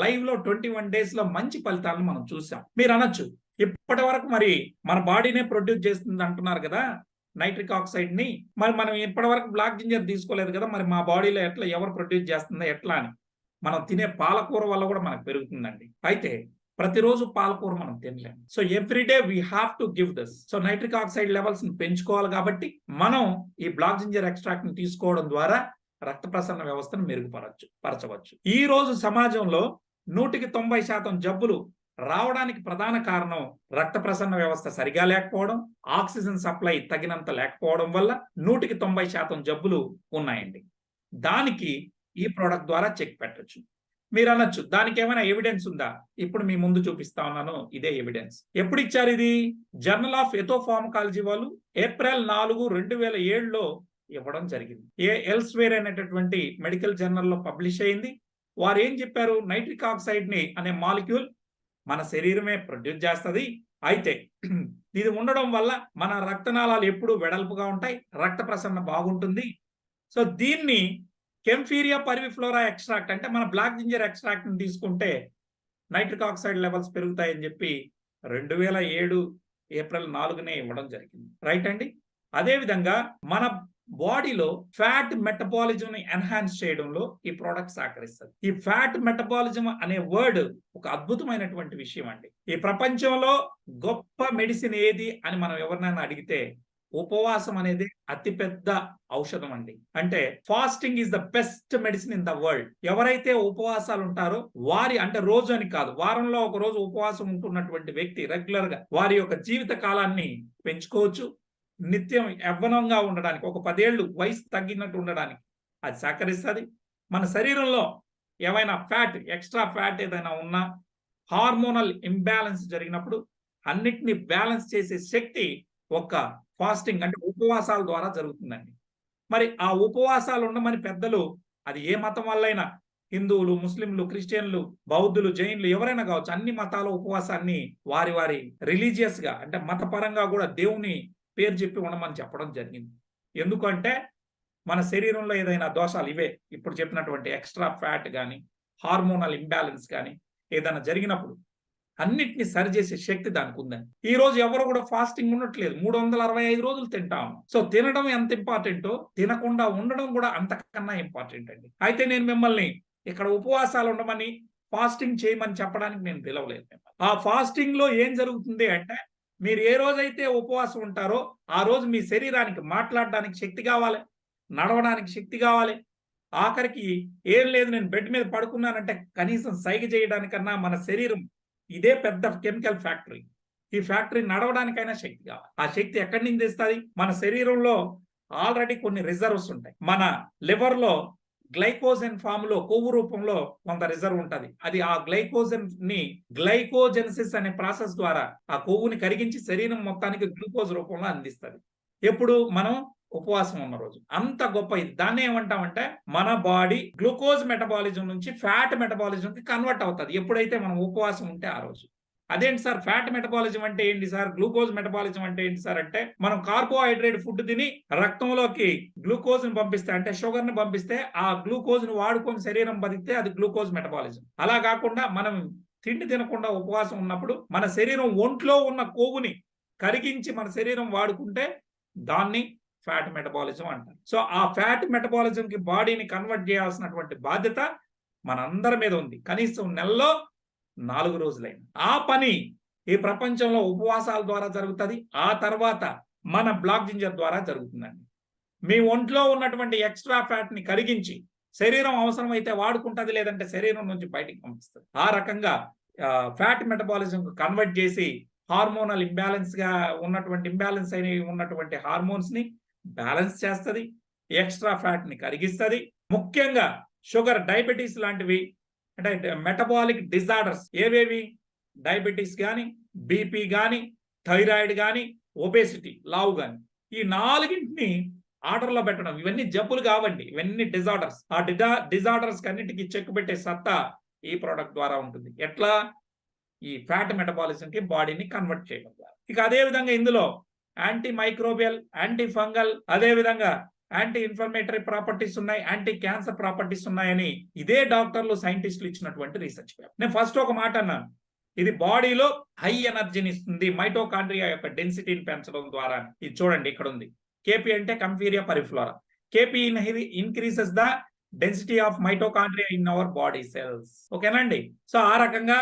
లైవ్ లో 21 days లో మంచి ఫలితాలను మనం చూసాం. మీరు అనొచ్చు, ఇప్పటి వరకు మరి మన బాడీనే ప్రొడ్యూస్ చేస్తుంది అంటున్నారు కదా నైట్రిక్ ఆక్సైడ్ ని, మరి మనం ఇప్పటి వరకు బ్లాక్ జింజర్ తీసుకోలేదు కదా, మరి మా బాడీలో ఎట్లా ఎవరు ప్రొడ్యూస్ చేస్తుందో ఎట్లా అని. మనం తినే పాలకూర వల్ల కూడా మనకు పెరుగుతుందండి. అయితే ప్రతిరోజు పాలకూర మనం తినలేము. So everyday we have to give this. So nitric oxide levels ని పెంచుకోవాలి కాబట్టి మనం ఈ బ్లాక్ జింజర్ ఎక్స్ట్రాక్ట్ ని తీసుకోవడం ద్వారా రక్త ప్రసరణ వ్యవస్థను మెరుగుపరచవచ్చు. ఈ రోజు సమాజంలో 190% జబ్బులు రావడానికి ప్రధాన కారణం రక్త ప్రసరణ వ్యవస్థ సరిగా లేకపోవడం, ఆక్సిజన్ సప్లై తగినంత లేకపోవడం వల్ల 190% జబ్బులు ఉన్నాయండి. దానికి ఈ ప్రోడక్ట్ ద్వారా చెక్ పెట్టొచ్చు. మీరు అనొచ్చు, దానికి ఏమైనా ఎవిడెన్స్ ఉందా? ఇప్పుడు మీ ముందు చూపిస్తా ఉన్నాను, ఇదే ఎవిడెన్స్. ఎప్పుడు ఇచ్చారు ఇది? జర్నల్ ఆఫ్ ఎథోఫార్మకాలజీ వాళ్ళు April 4, 2007లో ఇవ్వడం జరిగింది. ఎల్స్వేర్ అనేటటువంటి మెడికల్ జర్నల్లో పబ్లిష్ అయింది. వారు ఏం చెప్పారు? నైట్రిక్ ఆక్సైడ్ ని అనే మాలిక్యూల్ మన శరీరమే ప్రొడ్యూస్ చేస్తుంది. అయితే ఇది ఉండడం వల్ల మన రక్తనాళాలు ఎప్పుడు వెడల్పుగా ఉంటాయి, రక్త ప్రసరణ బాగుంటుంది. సో దీన్ని కెంఫీరియా పర్విఫ్లోరా ఎక్స్ట్రాక్ట్ అంటే మన బ్లాక్ జింజర్ ఎక్స్ట్రాక్ట్ ని తీసుకుంటే నైట్రిక్ ఆక్సైడ్ లెవెల్స్ పెరుగుతాయని చెప్పి 2007 April 4నే ఇవ్వడం జరిగింది. రైట్ అండి. అదేవిధంగా మన బాడీలో ఫ్యాట్ మెటబాలిజం ని ఎన్హాన్స్ చేయడంలో ఈ ప్రోడక్ట్ సహకరిస్తుంది. ఈ ఫ్యాట్ మెటబాలిజం అనే వర్డ్ ఒక అద్భుతమైనటువంటి విషయం అండి. ఈ ప్రపంచంలో గొప్ప మెడిసిన్ ఏది అని మనం ఎవరినైనా అడిగితే ఉపవాసం అనేది అతిపెద్ద ఔషధం అండి. అంటే fasting is the best medicine in the world. ఎవరైతే ఉపవాసాలు ఉంటారో వారి, అంటే రోజు అని కాదు, వారంలో ఒక రోజు ఉపవాసం ఉంటున్నటువంటి వ్యక్తి రెగ్యులర్ గా వారి యొక్క జీవిత కాలాన్ని పెంచుకోవచ్చు. నిత్యం యవ్వనంగా ఉండడానికి, ఒక 10 ఏళ్ళు వయసు తగ్గినట్టు ఉండడానికి అది సహకరిస్తుంది. మన శరీరంలో ఏమైనా ఫ్యాట్, ఎక్స్ట్రా ఫ్యాట్ ఏదైనా ఉన్నా, హార్మోనల్ ఇంబ్యాలెన్స్ జరిగినప్పుడు అన్నిటిని బ్యాలెన్స్ చేసే శక్తి ఒక ఫాస్టింగ్ అంటే ఉపవాసాల ద్వారా జరుగుతుందండి. మరి ఆ ఉపవాసాలు ఉండమని పెద్దలు, అది ఏ మతం వల్లైనా, హిందువులు, ముస్లింలు, క్రిస్టియన్లు, బౌద్ధులు, జైన్లు ఎవరైనా కావచ్చు, అన్ని మతాల ఉపవాసాన్ని వారి వారి రిలీజియస్ గా అంటే మతపరంగా కూడా దేవుని పేరు చెప్పి ఉండమని చెప్పడం జరిగింది. ఎందుకంటే మన శరీరంలో ఏదైనా దోషాలు, ఇవే ఇప్పుడు చెప్పినటువంటి ఎక్స్ట్రా ఫ్యాట్ కానీ, హార్మోనల్ ఇంబ్యాలెన్స్ కానీ ఏదైనా జరిగినప్పుడు అన్నిటిని సరిచేసే శక్తి దానికి ఉందని. ఈ రోజు ఎవరు కూడా ఫాస్టింగ్ ఉండట్లేదు. 365 రోజులు తింటాం. సో తినడం ఎంత ఇంపార్టెంటో తినకుండా ఉండడం కూడా అంతకన్నా ఇంపార్టెంట్ అండి. అయితే నేను మిమ్మల్ని ఇక్కడ ఉపవాసాలు ఉండమని, ఫాస్టింగ్ చేయమని చెప్పడానికి నేను పిలవలేదు. ఆ ఫాస్టింగ్ లో ఏం జరుగుతుంది అంటే, మీరు ఏ రోజైతే ఉపవాసం ఉంటారో ఆ రోజు మీ శరీరానికి మాట్లాడడానికి శక్తి కావాలి, నడవడానికి శక్తి కావాలి. ఆఖరికి ఏం లేదు, నేను బెడ్ మీద పడుకున్నానంటే కనీసం సైగ చేయడానికన్నా మన శరీరం ఇదే పెద్ద కెమికల్ ఫ్యాక్టరీ. ఈ ఫ్యాక్టరీ నడవడానికైనా శక్తి కావాలి. ఆ శక్తి ఎక్కడి నుంచి తెస్తుంది? మన శరీరంలో ఆల్రెడీ కొన్ని రిజర్వ్స్ ఉంటాయి. మన లివర్ లో గ్లైకోజన్ ఫామ్ లో, కొవ్వు రూపంలో కొంత రిజర్వ్ ఉంటుంది. అది ఆ గ్లైకోజన్ ని గ్లైకోజెనసిస్ అనే ప్రాసెస్ ద్వారా ఆ కొవ్వుని కరిగించి శరీరం మొత్తానికి గ్లూకోజ్ రూపంలో అందిస్తుంది. ఎప్పుడు? మనం ఉపవాసం ఉన్న రోజు. అంత గొప్ప ఇది. దాన్ని ఏమంటామంటే మన బాడీ గ్లూకోజ్ మెటబాలిజం నుంచి ఫ్యాట్ మెటబాలిజం కి కన్వర్ట్ అవుతుంది ఎప్పుడైతే మనం ఉపవాసం ఉంటే ఆ రోజు. అదేంటి సార్ ఫ్యాట్ మెటబాలిజం అంటే ఏంటి సార్, గ్లూకోజ్ మెటబాలిజం అంటే ఏంటి సార్ అంటే, మనం కార్బోహైడ్రేట్ ఫుడ్ తిని రక్తంలోకి గ్లూకోజ్ ని పంపిస్తే, అంటే షుగర్ ని పంపిస్తే, ఆ గ్లూకోజ్ ని వాడుకొని శరీరం బతికితే అది గ్లూకోజ్ మెటబాలిజం. అలా కాకుండా మనం తిండి తినకుండా ఉపవాసం ఉన్నప్పుడు మన శరీరం ఒంట్లో ఉన్న కొవ్వుని కరిగించి మన శరీరం వాడుకుంటే దాన్ని ఫ్యాట్ మెటబాలిజం అంటారు. సో ఆ ఫ్యాట్ మెటబాలిజం కి బాడీని కన్వర్ట్ చేయాల్సినటువంటి బాధ్యత మనందరి మీద ఉంది. కనీసం నెలలో 4 రోజులైనా ఆ పని ఈ ప్రపంచంలో ఉపవాసాల ద్వారా జరుగుతుంది. ఆ తర్వాత మన బ్లాక్ జింజర్ ద్వారా జరుగుతుందండి. మీ ఒంట్లో ఉన్నటువంటి ఎక్స్ట్రా ఫ్యాట్ ని కరిగించి శరీరం అవసరమైతే వాడుకుంటుంది, లేదంటే శరీరం నుంచి బయటికి పంపిస్తుంది. ఆ రకంగా ఫ్యాట్ మెటబాలిజం కన్వర్ట్ చేసి హార్మోనల్ ఇంబ్యాలెన్స్ గా ఇంబ్యాలెన్స్ అయిన ఉన్నటువంటి హార్మోన్స్ ని బ్యాలెన్స్ చేస్తుంది, ఎక్స్ట్రా ఫ్యాట్ ని కరిగిస్తుంది. ముఖ్యంగా షుగర్, డయాబెటీస్ లాంటివి అంటే మెటబాలిక్ డిజార్డర్స్ ఏవేవి, డయాబెటీస్ కానీ, బీపీ కానీ, థైరాయిడ్ కానీ, ఒబేసిటీ లావు కానీ, ఈ 4ంటిని ఆర్డర్లో పెట్టడం. ఇవన్నీ జబ్బులు కావండి, ఇవన్నీ డిజార్డర్స్. ఆ డిజార్డర్స్ అన్నిటికీ చెక్ పెట్టే సత్తా ఈ ప్రోడక్ట్ ద్వారా ఉంటుంది. ఎట్లా? ఈ ఫ్యాట్ మెటబాలిజం కి బాడీని కన్వర్ట్ చేయడం ద్వారా. ఇక అదే విధంగా ఇందులో యాంటీ మైక్రోబియల్, యాంటీ ఫంగల్, అదే విధంగా యాంటీ ఇన్ఫ్లమేటరీ ప్రాపర్టీస్ ఉన్నాయి, యాంటీ క్యాన్సర్ ప్రాపర్టీస్ ఉన్నాయని ఇదే డాక్టర్లు, సైంటిస్టులు ఇచ్చినటువంటి రీసెర్చ్ పేపర్. నేను ఫస్ట్ ఒక మాట అన్నాను, ఇది బాడీలో హై ఎనర్జీని ఇస్తుంది, మైటోకాండ్రియా యొక్క డెన్సిటీని పెంచడం ద్వారా. ఇది చూడండి, ఇక్కడ ఉంది. కేపీ అంటే కంఫీరియా పరిఫ్లోరా. KP increases the density of mitochondria in our body cells. ఓకేనండి. సో ఆ రకంగా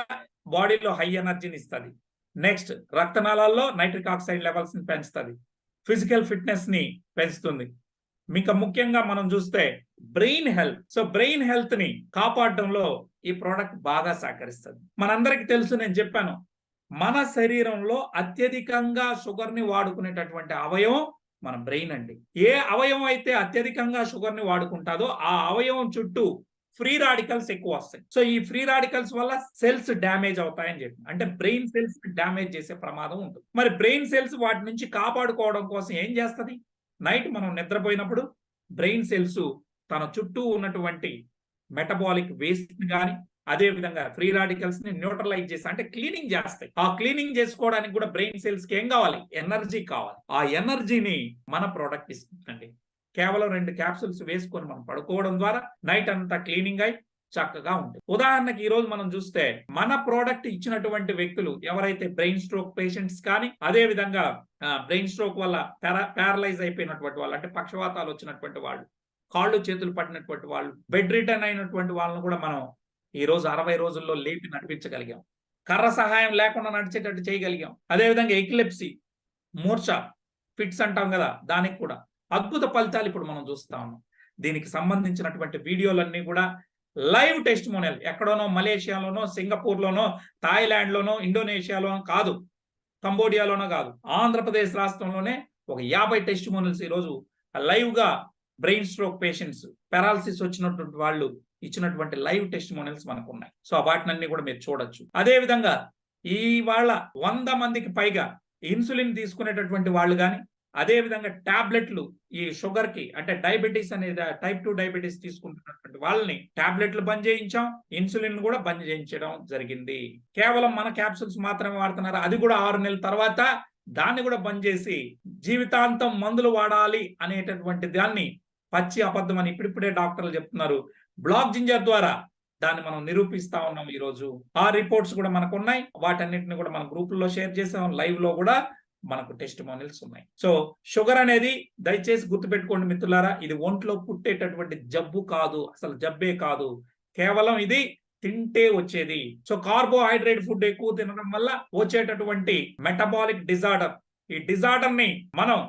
బాడీలో హై ఎనర్జీని ఇస్తుంది. నెక్స్ట్, రక్తనాళాల్లో నైట్రిక్ ఆక్సైడ్ లెవెల్స్ ని పెంచుతుంది, ఫిజికల్ ఫిట్నెస్ ని పెంచుతుంది. మీకు ముఖ్యంగా మనం చూస్తే brain health. So brain health ని కాపాడడంలో ఈ ప్రోడక్ట్ బాగా సహకరిస్తుంది. మనందరికి తెలుసు, నేను చెప్పాను, మన శరీరంలో అత్యధికంగా షుగర్ ని వాడుకునేటటువంటి అవయవం మన బ్రెయిన్ అండి. ఏ అవయవం అయితే అత్యధికంగా షుగర్ ని వాడుకుంటాదో ఆ అవయవం చుట్టూ ఫ్రీ రాడికల్స్ ఎక్కువ వస్తాయి. సో ఈ ఫ్రీ రాడికల్స్ వల్ల సెల్స్ డ్యామేజ్ అవుతాయని చెప్పి, అంటే బ్రెయిన్ సెల్స్ డ్యామేజ్ చేసే ప్రమాదం ఉంటుంది. మరి బ్రెయిన్ సెల్స్ వాటి నుంచి కాపాడుకోవడం కోసం ఏం చేస్తుంది? నైట్ మనం నిద్రపోయినప్పుడు బ్రెయిన్ సెల్స్ తన చుట్టూ ఉన్నటువంటి మెటబాలిక్ వేస్ట్ ని కానీ, అదే విధంగా ఫ్రీ రాడికల్స్ ని న్యూట్రలైజ్ చేసి, అంటే క్లీనింగ్ చేస్తాయి. ఆ క్లీనింగ్ చేసుకోవడానికి కూడా బ్రెయిన్ సెల్స్ కి ఏం కావాలి? ఎనర్జీ కావాలి. ఆ ఎనర్జీని మన ప్రోడక్ట్ ఇస్తుందండి. కేవలం 2 క్యాప్సూల్స్ వేసుకొని మనం పడుకోవడం ద్వారా నైట్ అంతా క్లీనింగ్ అయి చక్కగా ఉంటుంది. ఉదాహరణకి ఈ రోజు మనం చూస్తే మన ప్రోడక్ట్ ఇచ్చినటువంటి వ్యక్తులు ఎవరైతే బ్రెయిన్ స్ట్రోక్ పేషెంట్స్ కానీ, అదే విధంగా బ్రెయిన్ స్ట్రోక్ వల్ల ప్యారలైజ్ అయిపోయినటువంటి వాళ్ళు, అంటే పక్షవాతాలు వచ్చినటువంటి వాళ్ళు, కాళ్ళు చేతులు పడినటువంటి వాళ్ళు, బెడ్ రిటర్న్ అయినటువంటి వాళ్ళని కూడా మనం ఈ రోజు 60 రోజుల్లో లేపి నడిపించగలిగాం. కర్ర సహాయం లేకుండా నడిచేటట్టు చేయగలిగాం. అదేవిధంగా ఎపిలెప్సీ, మూర్ఛ, ఫిట్స్ అంటాం కదా, దానికి కూడా అద్భుత ఫలితాలు ఇప్పుడు మనం చూస్తా ఉన్నాం. దీనికి సంబంధించినటువంటి వీడియోలన్నీ కూడా లైవ్ టెస్టిమోనియల్, ఎక్కడోనో మలేషియాలోనో, సింగపూర్లోనో, థాయిలాండ్లోనో, ఇండోనేషియాలోనో కాదు, కంబోడియాలోనో కాదు, ఆంధ్రప్రదేశ్ రాష్ట్రంలోనే ఒక 50 టెస్టిమోనియల్స్ ఈరోజు లైవ్ గా బ్రెయిన్ స్ట్రోక్ పేషెంట్స్, పెరాలసిస్ వచ్చినటువంటి వాళ్ళు ఇచ్చినటువంటి లైవ్ టెస్టిమోనియల్స్ మనకు ఉన్నాయి. సో వాటినన్నీ కూడా మీరు చూడొచ్చు. అదే విధంగా ఇవాళ 100 మందికి పైగా ఇన్సులిన్ తీసుకునేటటువంటి వాళ్ళు కానీ, అదే విధంగా టాబ్లెట్లు ఈ షుగర్ కి, అంటే డయాబెటీస్ అనేది టైప్ 2 డయాబెటీస్ తీసుకుంటున్నటువంటి వాళ్ళని టాబ్లెట్లు బంద్ చేయించాం, ఇన్సులిన్ కూడా బంద్ చేయించడం జరిగింది. కేవలం మన క్యాప్సూల్స్ మాత్రమే వాడుతున్నారు, అది కూడా 6 నెలల తర్వాత దాన్ని కూడా బంద్ చేసి జీవితాంతం మందులు వాడాలి అనేటటువంటి దాన్ని పచ్చి అబద్ధం అని ఇప్పుడిప్పుడే డాక్టర్లు చెప్తున్నారు. బ్లాక్ జింజర్ ద్వారా దాన్ని మనం నిరూపిస్తా ఉన్నాం. ఈ రోజు ఆ రిపోర్ట్స్ కూడా మనకు ఉన్నాయి, వాటన్నిటిని కూడా మన గ్రూపుల్లో షేర్ చేసాం, లైవ్ లో కూడా మనకు టెస్టిమోనియల్స్ ఉన్నాయి. సో షుగర్ అనేది దయచేసి గుర్తుపెట్టుకోండి మిత్రులారా, ఇది ఒంట్లో పుట్టేటటువంటి జబ్బు కాదు, అసలు జబ్బే కాదు, కేవలం ఇది తింటే వచ్చేది. సో కార్బోహైడ్రేట్ ఫుడ్ ఎక్కువ తినడం వల్ల వచ్చేటటువంటి మెటబాలిక్ డిజార్డర్, ఈ డిజార్డర్ ని మనం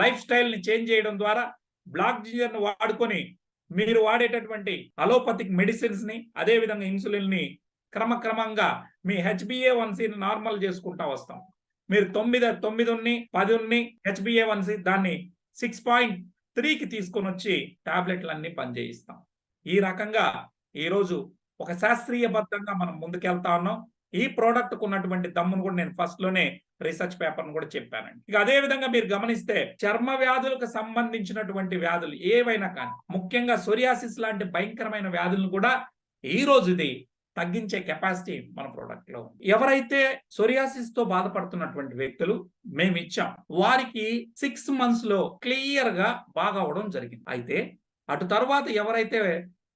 లైఫ్ స్టైల్ ని చేంజ్ చేయడం ద్వారా బ్లాక్ జింజర్ ని వాడుకొని మీరు వాడేటటువంటి అలోపతిక్ మెడిసిన్స్ ని, అదే విధంగా ఇన్సులిన్ ని క్రమక్రమంగా మీ HbA1c ని నార్మల్ చేసుకుంటా వస్తాం. మీరు 9 ఉన్ని 10 ఉన్ని HbA1c దాన్ని 6.3కి తీసుకొని వచ్చి టాబ్లెట్లన్నీ పనిచేయిస్తాం. ఈ రకంగా ఈరోజు ఒక శాస్త్రీయబద్ధంగా మనం ముందుకెళ్తా ఉన్నాం. ఈ ప్రోడక్ట్ కు ఉన్నటువంటి దమ్మును కూడా నేను ఫస్ట్ లోనే రీసెర్చ్ పేపర్ కూడా చెప్పానండి. ఇక అదే విధంగా మీరు గమనిస్తే చర్మ వ్యాధులకు సంబంధించినటువంటి వ్యాధులు ఏవైనా కానీ, ముఖ్యంగా సోరియాసిస్ లాంటి భయంకరమైన వ్యాధులను కూడా ఈ రోజు ఇది తగ్గించే కెపాసిటీ మన ప్రోడక్ట్ లో ఉంది. ఎవరైతే సోరియాసిస్ తో బాధపడుతున్నటువంటి వ్యక్తులు మేము ఇచ్చాం, వారికి 6 months లో క్లియర్ గా బాగా అవడం జరిగింది. అయితే అటు తర్వాత ఎవరైతే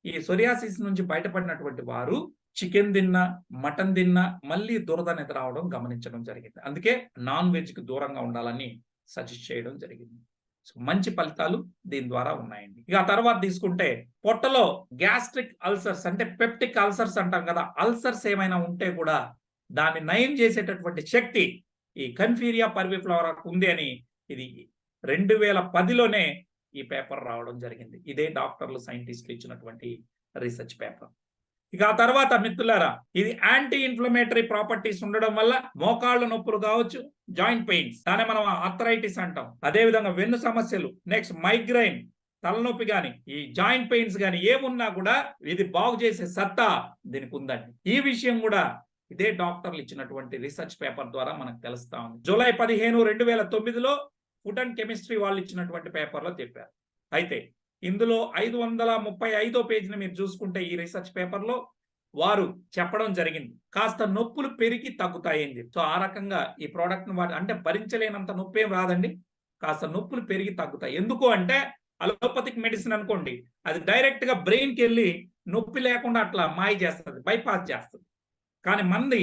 ఈ సోరియాసిస్ నుంచి బయటపడినటువంటి వారు చికెన్ తిన్నా, మటన్ తిన్నా మళ్ళీ దురద అనేది రావడం గమనించడం జరిగింది. అందుకే నాన్ వెజ్ కి దూరంగా ఉండాలని సజెస్ట్ చేయడం జరిగింది. సో మంచి ఫలితాలు దీని ద్వారా ఉన్నాయండి. ఇక ఆ తర్వాత తీసుకుంటే పొట్టలో గ్యాస్ట్రిక్ అల్సర్స్, అంటే పెప్టిక్ అల్సర్స్ అంటాం కదా, అల్సర్స్ ఏమైనా ఉంటే కూడా దాన్ని నయం చేసేటటువంటి శక్తి ఈ కన్ఫీరియా పర్విఫ్లోరా ఉంది అని ఇది 2010లోనే ఈ పేపర్ రావడం జరిగింది. ఇదే డాక్టర్లు సైంటిస్టులు ఇచ్చినటువంటి రీసెర్చ్ పేపర్. ఇక ఆ తర్వాత మిత్రులారా, ఇది యాంటీ ఇన్ఫ్లమేటరీ ప్రాపర్టీస్ ఉండడం వల్ల మోకాళ్ళ నొప్పులు కావచ్చు, జాయింట్ పెయిన్స్, దాన్ని మనం ఆర్థరైటిస్ అంటాం, అదే విధంగా వెన్ను సమస్యలు, నెక్స్ట్ మైగ్రైన్, తలనొప్పి గాని, ఈ జాయింట్ పెయిన్స్ గాని ఏమున్నా కూడా ఇది బాగు చేసే సత్తా దీనికి ఉందండి. ఈ విషయం కూడా ఇదే డాక్టర్లు ఇచ్చినటువంటి రీసెర్చ్ పేపర్ ద్వారా మనకు తెలుస్తా ఉంది. జూలై 15, 2009లో ఫుడ్ అండ్ కెమిస్ట్రీ వాళ్ళు ఇచ్చినటువంటి పేపర్లో చెప్పారు. అయితే ఇందులో 535వ పేజీని మీరు చూసుకుంటే ఈ రీసెర్చ్ పేపర్లో వారు చెప్పడం జరిగింది, కాస్త నొప్పులు పెరిగి తగ్గుతాయి అని చెప్పి. సో ఆ రకంగా ఈ ప్రోడక్ట్ని వాడి అంటే భరించలేనంత నొప్పి ఏం రాదండి, కాస్త నొప్పులు పెరిగి తగ్గుతాయి. ఎందుకు అంటే అలోపతిక్ మెడిసిన్ అనుకోండి, అది డైరెక్ట్ గా బ్రెయిన్కి వెళ్ళి నొప్పి లేకుండా అట్లా మాయ చేస్తుంది, బైపాస్ చేస్తుంది. కానీ మంది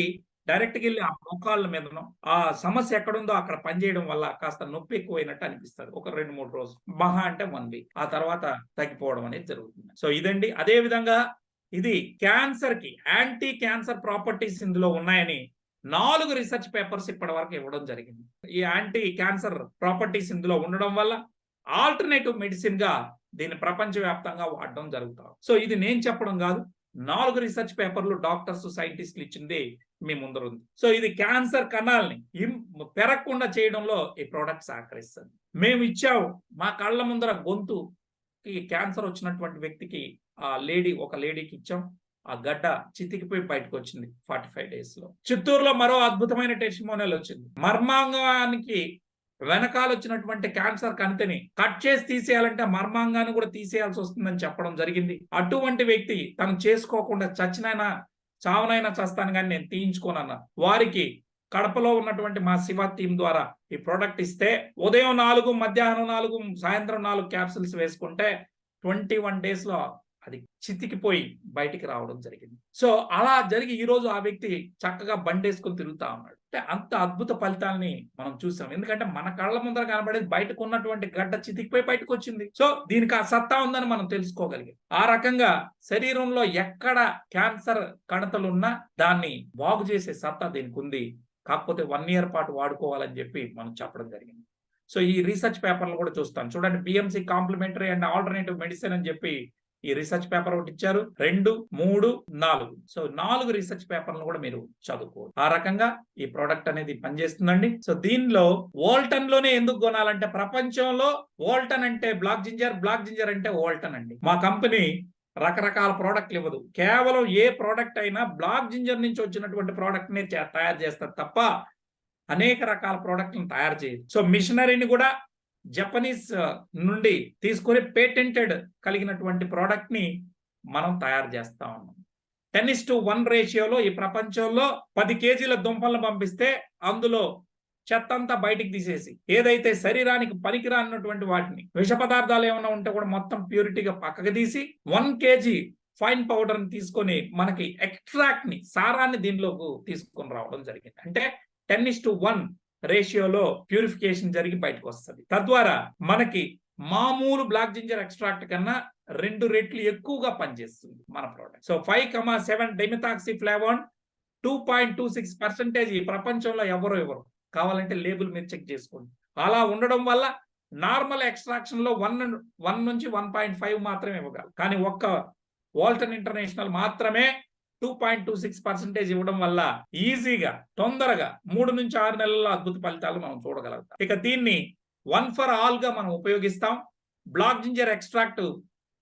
డైరెక్ట్గా వెళ్ళి ఆ మోకాళ్ళ మీదనో ఆ సమస్య ఎక్కడుందో అక్కడ పనిచేయడం వల్ల కాస్త నొప్పి ఎక్కువైనట్టు అనిపిస్తుంది. ఒక 2-3 రోజులు, మహా అంటే 1 వీక్, ఆ తర్వాత తగ్గిపోవడం అనేది జరుగుతుంది. సో ఇదండి. అదే విధంగా ఇది క్యాన్సర్ కి యాంటీ క్యాన్సర్ ప్రాపర్టీస్ ఇందులో ఉన్నాయని 4 రీసెర్చ్ పేపర్స్ ఇప్పటి వరకు ఇవ్వడం జరిగింది. ఈ యాంటీ క్యాన్సర్ ప్రాపర్టీస్ ఇందులో ఉండడం వల్ల ఆల్టర్నేటివ్ మెడిసిన్ గా దీన్ని ప్రపంచవ్యాప్తంగా వాడడం జరుగుతుంది. సో ఇది నేను చెప్పడం కాదు, 4 రీసెర్చ్ పేపర్లు డాక్టర్స్ సైంటిస్టులు ఇచ్చింది మీ ముందర ఉంది. సో ఇది క్యాన్సర్ కణాలని పెరగకుండా చేయడంలో ఈ ప్రోడక్ట్ సహకరిస్తుంది. మేము ఇచ్చాము, మా కళ్ళ ముందర గొంతుకి క్యాన్సర్ వచ్చినటువంటి వ్యక్తికి ఒక లేడీకి ఇచ్చాం, ఆ గడ్డ చితికిపోయి బయటకు వచ్చింది 45 days లో. చిత్తూరులో మరో అద్భుతమైన టెస్టిమోనియల్ వచ్చింది. మర్మాంగానికి వెనకాల వచ్చినటువంటి క్యాన్సర్ కణితిని కట్ చేసి తీసేయాలంటే మర్మాంగాన్ని కూడా తీసేయాల్సి వస్తుందని చెప్పడం జరిగింది. అటువంటి వ్యక్తి తను చేసుకోకుండా చావనైనా చస్తాను కానీ నేను తీయించుకోనన్న వారికి కడపలో ఉన్నటువంటి మా శివ టీం ద్వారా ఈ ప్రోడక్ట్ ఇస్తే ఉదయం 4, మధ్యాహ్నం 4, సాయంత్రం 4 క్యాప్సిల్స్ వేసుకుంటే 21 days లో అది చితికిపోయి బయటికి రావడం జరిగింది. సో అలా జరిగి ఈ రోజు ఆ వ్యక్తి చక్కగా బండేసుకొని తిరుగుతా ఉన్నాడు. అంటే అంత అద్భుత ఫలితాలని మనం చూసాం. ఎందుకంటే మన కళ్ళ ముందర కనబడేది బయటకు ఉన్నటువంటి గడ్డ చితికిపోయి బయటకు వచ్చింది. సో దీనికి ఆ సత్తా ఉందని మనం తెలుసుకోగలిగాం. ఆ రకంగా శరీరంలో ఎక్కడ క్యాన్సర్ కణతలు ఉన్నా దాన్ని బాగు చేసే సత్తా దీనికి ఉంది. కాకపోతే 1 year పాటు వాడుకోవాలని చెప్పి మనం చెప్పడం జరిగింది. సో ఈ రీసెర్చ్ పేపర్లు కూడా చూస్తాను చూడండి. BMC complementary and alternative medicine అని చెప్పి ఈ రీసెర్చ్ పేపర్ ఒకటి ఇచ్చారు. 2, 3, 4. సో 4 రీసెర్చ్ పేపర్లను కూడా మీరు చదువుకోవచ్చు. ఆ రకంగా ఈ ప్రోడక్ట్ అనేది పనిచేస్తుందండి. సో దీనిలో వోల్టన్ లోనే ఎందుకు కొనాలంటే ప్రపంచంలో వోల్టన్ అంటే బ్లాక్ జింజర్ అంటే వోల్టన్ అండి. మా కంపెనీ రకరకాల ప్రోడక్ట్లు ఇవ్వదు. కేవలం ఏ ప్రోడక్ట్ అయినా బ్లాక్ జింజర్ నుంచి వచ్చినటువంటి ప్రోడక్ట్ ని తయారు చేస్తారు తప్ప అనేక రకాల ప్రోడక్ట్లను తయారు చేయదు. సో మిషనరీని కూడా జపనీస్ నుండి తీసుకొని పేటెంటెడ్ కలిగినటువంటి ప్రోడక్ట్ ని మనం తయారు చేస్తా ఉన్నాం. 10:1 రేషియోలో ఈ ప్రపంచంలో 10 kg దుంపలను పంపిస్తే అందులో చెత్తంతా బయటికి తీసేసి ఏదైతే శరీరానికి పనికిరానటువంటి వాటిని విష పదార్థాలు ఏమైనా ఉంటే కూడా మొత్తం ప్యూరిటీగా పక్కకు తీసి 1 kg ఫైన్ పౌడర్ ని తీసుకొని మనకి ఎక్స్ట్రాక్ట్ ని సారాన్ని దీనిలోకి తీసుకొని రావడం జరిగింది. అంటే 10:1 రేషియోలో ప్యూరిఫికేషన్ జరిగి బయటకు వస్తుంది. తద్వారా మనకి మామూలు బ్లాక్ జింజర్ ఎక్స్ట్రాక్ట్ కన్నా 2 రెట్లు ఎక్కువగా పనిచేస్తుంది మన ప్రోడక్ట్. సో 5,7 డైమెథాక్సిఫ్లావోన్ 2.26% ఈ ప్రపంచంలో ఎవరు కావాలంటే లేబుల్ మీరు చెక్ చేసుకోండి. అలా ఉండడం వల్ల నార్మల్ ఎక్స్ట్రాక్షన్ లో 1 నుంచి 1.5 మాత్రమే ఇవ్వగలరు. కానీ ఒక్క వోల్టన్ ఇంటర్నేషనల్ మాత్రమే 2.26% ఇవ్వడం వల్ల ఈజీగా తొందరగా 3 నుంచి 6 నెలల్లో అద్భుత ఫలితాలు మనం చూడగలుగుతాం. ఇక దీన్ని 1 for all గా మనం ఉపయోగిస్తాం. బ్లాక్ జింజర్ ఎక్స్ట్రాక్ట్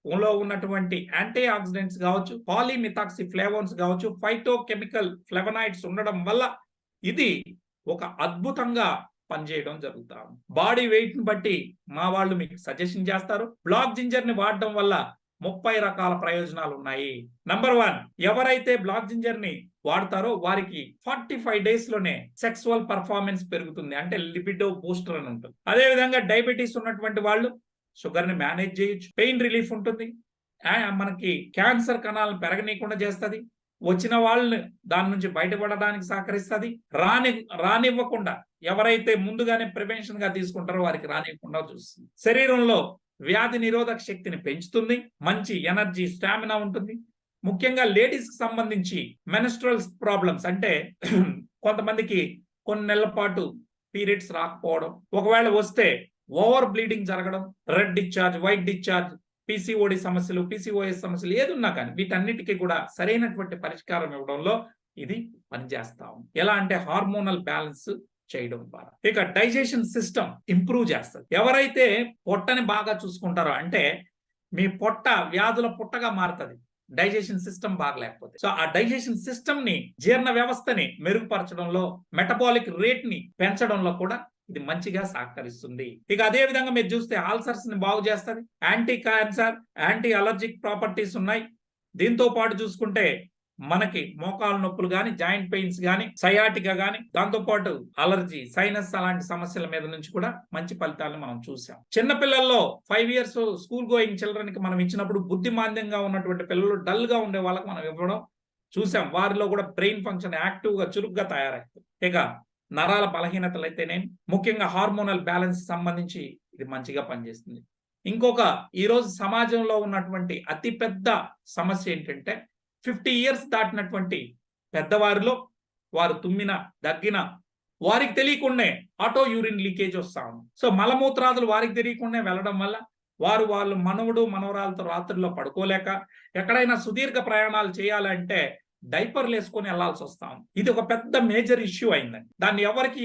లో ఉన్నటువంటి యాంటీ ఆక్సిడెంట్స్ కావచ్చు, పాలీమిథాక్సిఫ్లావోన్స్ కావచ్చు, ఫైటోకెమికల్ ఫ్లెవనాయిడ్స్ ఉండడం వల్ల ఇది ఒక అద్భుతంగా పనిచేయడం జరుగుతాం. బాడీ వెయిట్ ని బట్టి మా వాళ్ళు మీకు సజెషన్ చేస్తారు. బ్లాక్ జింజర్ ని వాడడం వల్ల 30 రకాల ప్రయోజనాలు ఉన్నాయి. నంబర్ 1, ఎవరైతే బ్లాక్ జింజర్ ని వాడతారో వారికి 45 days లోనే సెక్సువల్ పర్ఫార్మెన్స్ పెరుగుతుంది. అంటే లిబిడో బూస్టర్ అని ఉంటుంది. అదే విధంగా డయాబెటీస్ ఉన్నటువంటి వాళ్ళు షుగర్ ని మేనేజ్ చేయొచ్చు. పెయిన్ రిలీఫ్ ఉంటుంది. మనకి క్యాన్సర్ కణాలను పెరగనీయకుండా చేస్తుంది. వచ్చిన వాళ్ళని దాని నుంచి బయటపడడానికి సహకరిస్తుంది. రానివ్వకుండా ఎవరైతే ముందుగానే ప్రివెన్షన్ గా తీసుకుంటారో వారికి రానివ్వకుండా చూస్తుంది. శరీరంలో వ్యాధి నిరోధక శక్తిని పెంచుతుంది. మంచి ఎనర్జీ, స్టామినా ఉంటుంది. ముఖ్యంగా లేడీస్ కి సంబంధించి మెన్స్ట్రల్ ప్రాబ్లమ్స్ అంటే కొంతమందికి కొన్ని నెలల పాటు పీరియడ్స్ రాకపోవడం, ఒకవేళ వస్తే ఓవర్ బ్లీడింగ్ జరగడం, red discharge, white discharge, PCOD సమస్యలు, పీసీఓఎస్ సమస్యలు ఏదున్నా కానీ వీటన్నిటికీ కూడా సరైనటువంటి పరిష్కారం ఇవ్వడంలో ఇది పనిచేస్తాం. ఎలా అంటే హార్మోనల్ బ్యాలెన్స్ చేయడం ద్వారా. ఇక డైజెషన్ సిస్టమ్ ఇంప్రూవ్ చేస్తుంది. ఎవరైతే పొట్టని బాగా చూసుకుంటారో, అంటే మీ పొట్ట వ్యాధుల పుట్టగా మారుతుంది డైజెషన్ సిస్టమ్ బాగలేకపోతే. సో ఆ డైజెషన్ సిస్టమ్ ని, జీర్ణ వ్యవస్థని మెరుగుపరచడంలో, మెటబాలిక్ రేట్ ని పెంచడంలో కూడా ఇది మంచిగా సహకరిస్తుంది. ఇక అదే విధంగా మీరు చూస్తే ఆల్సర్స్ ని బాగు చేస్తుంది. Anti cancer, anti allergic properties ఉన్నాయి. దీంతో పాటు చూసుకుంటే మనకి మోకాలు నొప్పులు కానీ, జాయింట్ పెయిన్స్ కానీ, సయాటికా కానీ, దాంతో పాటు అలర్జీ, సైనస్ అలాంటి సమస్యల మీద నుంచి కూడా మంచి ఫలితాలను మనం చూసాం. చిన్నపిల్లల్లో 5 years స్కూల్ గోయింగ్ చిల్డ్రన్ కి మనం ఇచ్చినప్పుడు బుద్ధిమాంద్యంగా ఉన్నటువంటి పిల్లలు, డల్ గా ఉండే వాళ్ళకి మనం ఇవ్వడం చూసాం. వారిలో కూడా బ్రెయిన్ ఫంక్షన్ యాక్టివ్ గా, చురుగ్గా తయారవుతుంది. ఇక నరాల బలహీనతలు అయితేనే, ముఖ్యంగా హార్మోనల్ బ్యాలెన్స్ సంబంధించి ఇది మంచిగా పనిచేస్తుంది. ఇంకొక ఈరోజు సమాజంలో ఉన్నటువంటి అతిపెద్ద సమస్య ఏంటంటే 50 years దాటినటువంటి పెద్దవారిలో వారు తుమ్మిన, దగ్గిన వారికి తెలియకుండానే ఆటో యూరిన్ లీకేజ్ వస్తా ఉంది. సో మలమూత్రాదులు వారికి తెలియకుండా వెళ్ళడం వల్ల వాళ్ళు మనవడు మనవరాలతో రాత్రిలో పడుకోలేక, ఎక్కడైనా సుదీర్ఘ ప్రయాణాలు చేయాలంటే డైపర్లు వేసుకొని వెళ్లాల్సి వస్తాం. ఇది ఒక పెద్ద మేజర్ ఇష్యూ అయిందండి. దాన్ని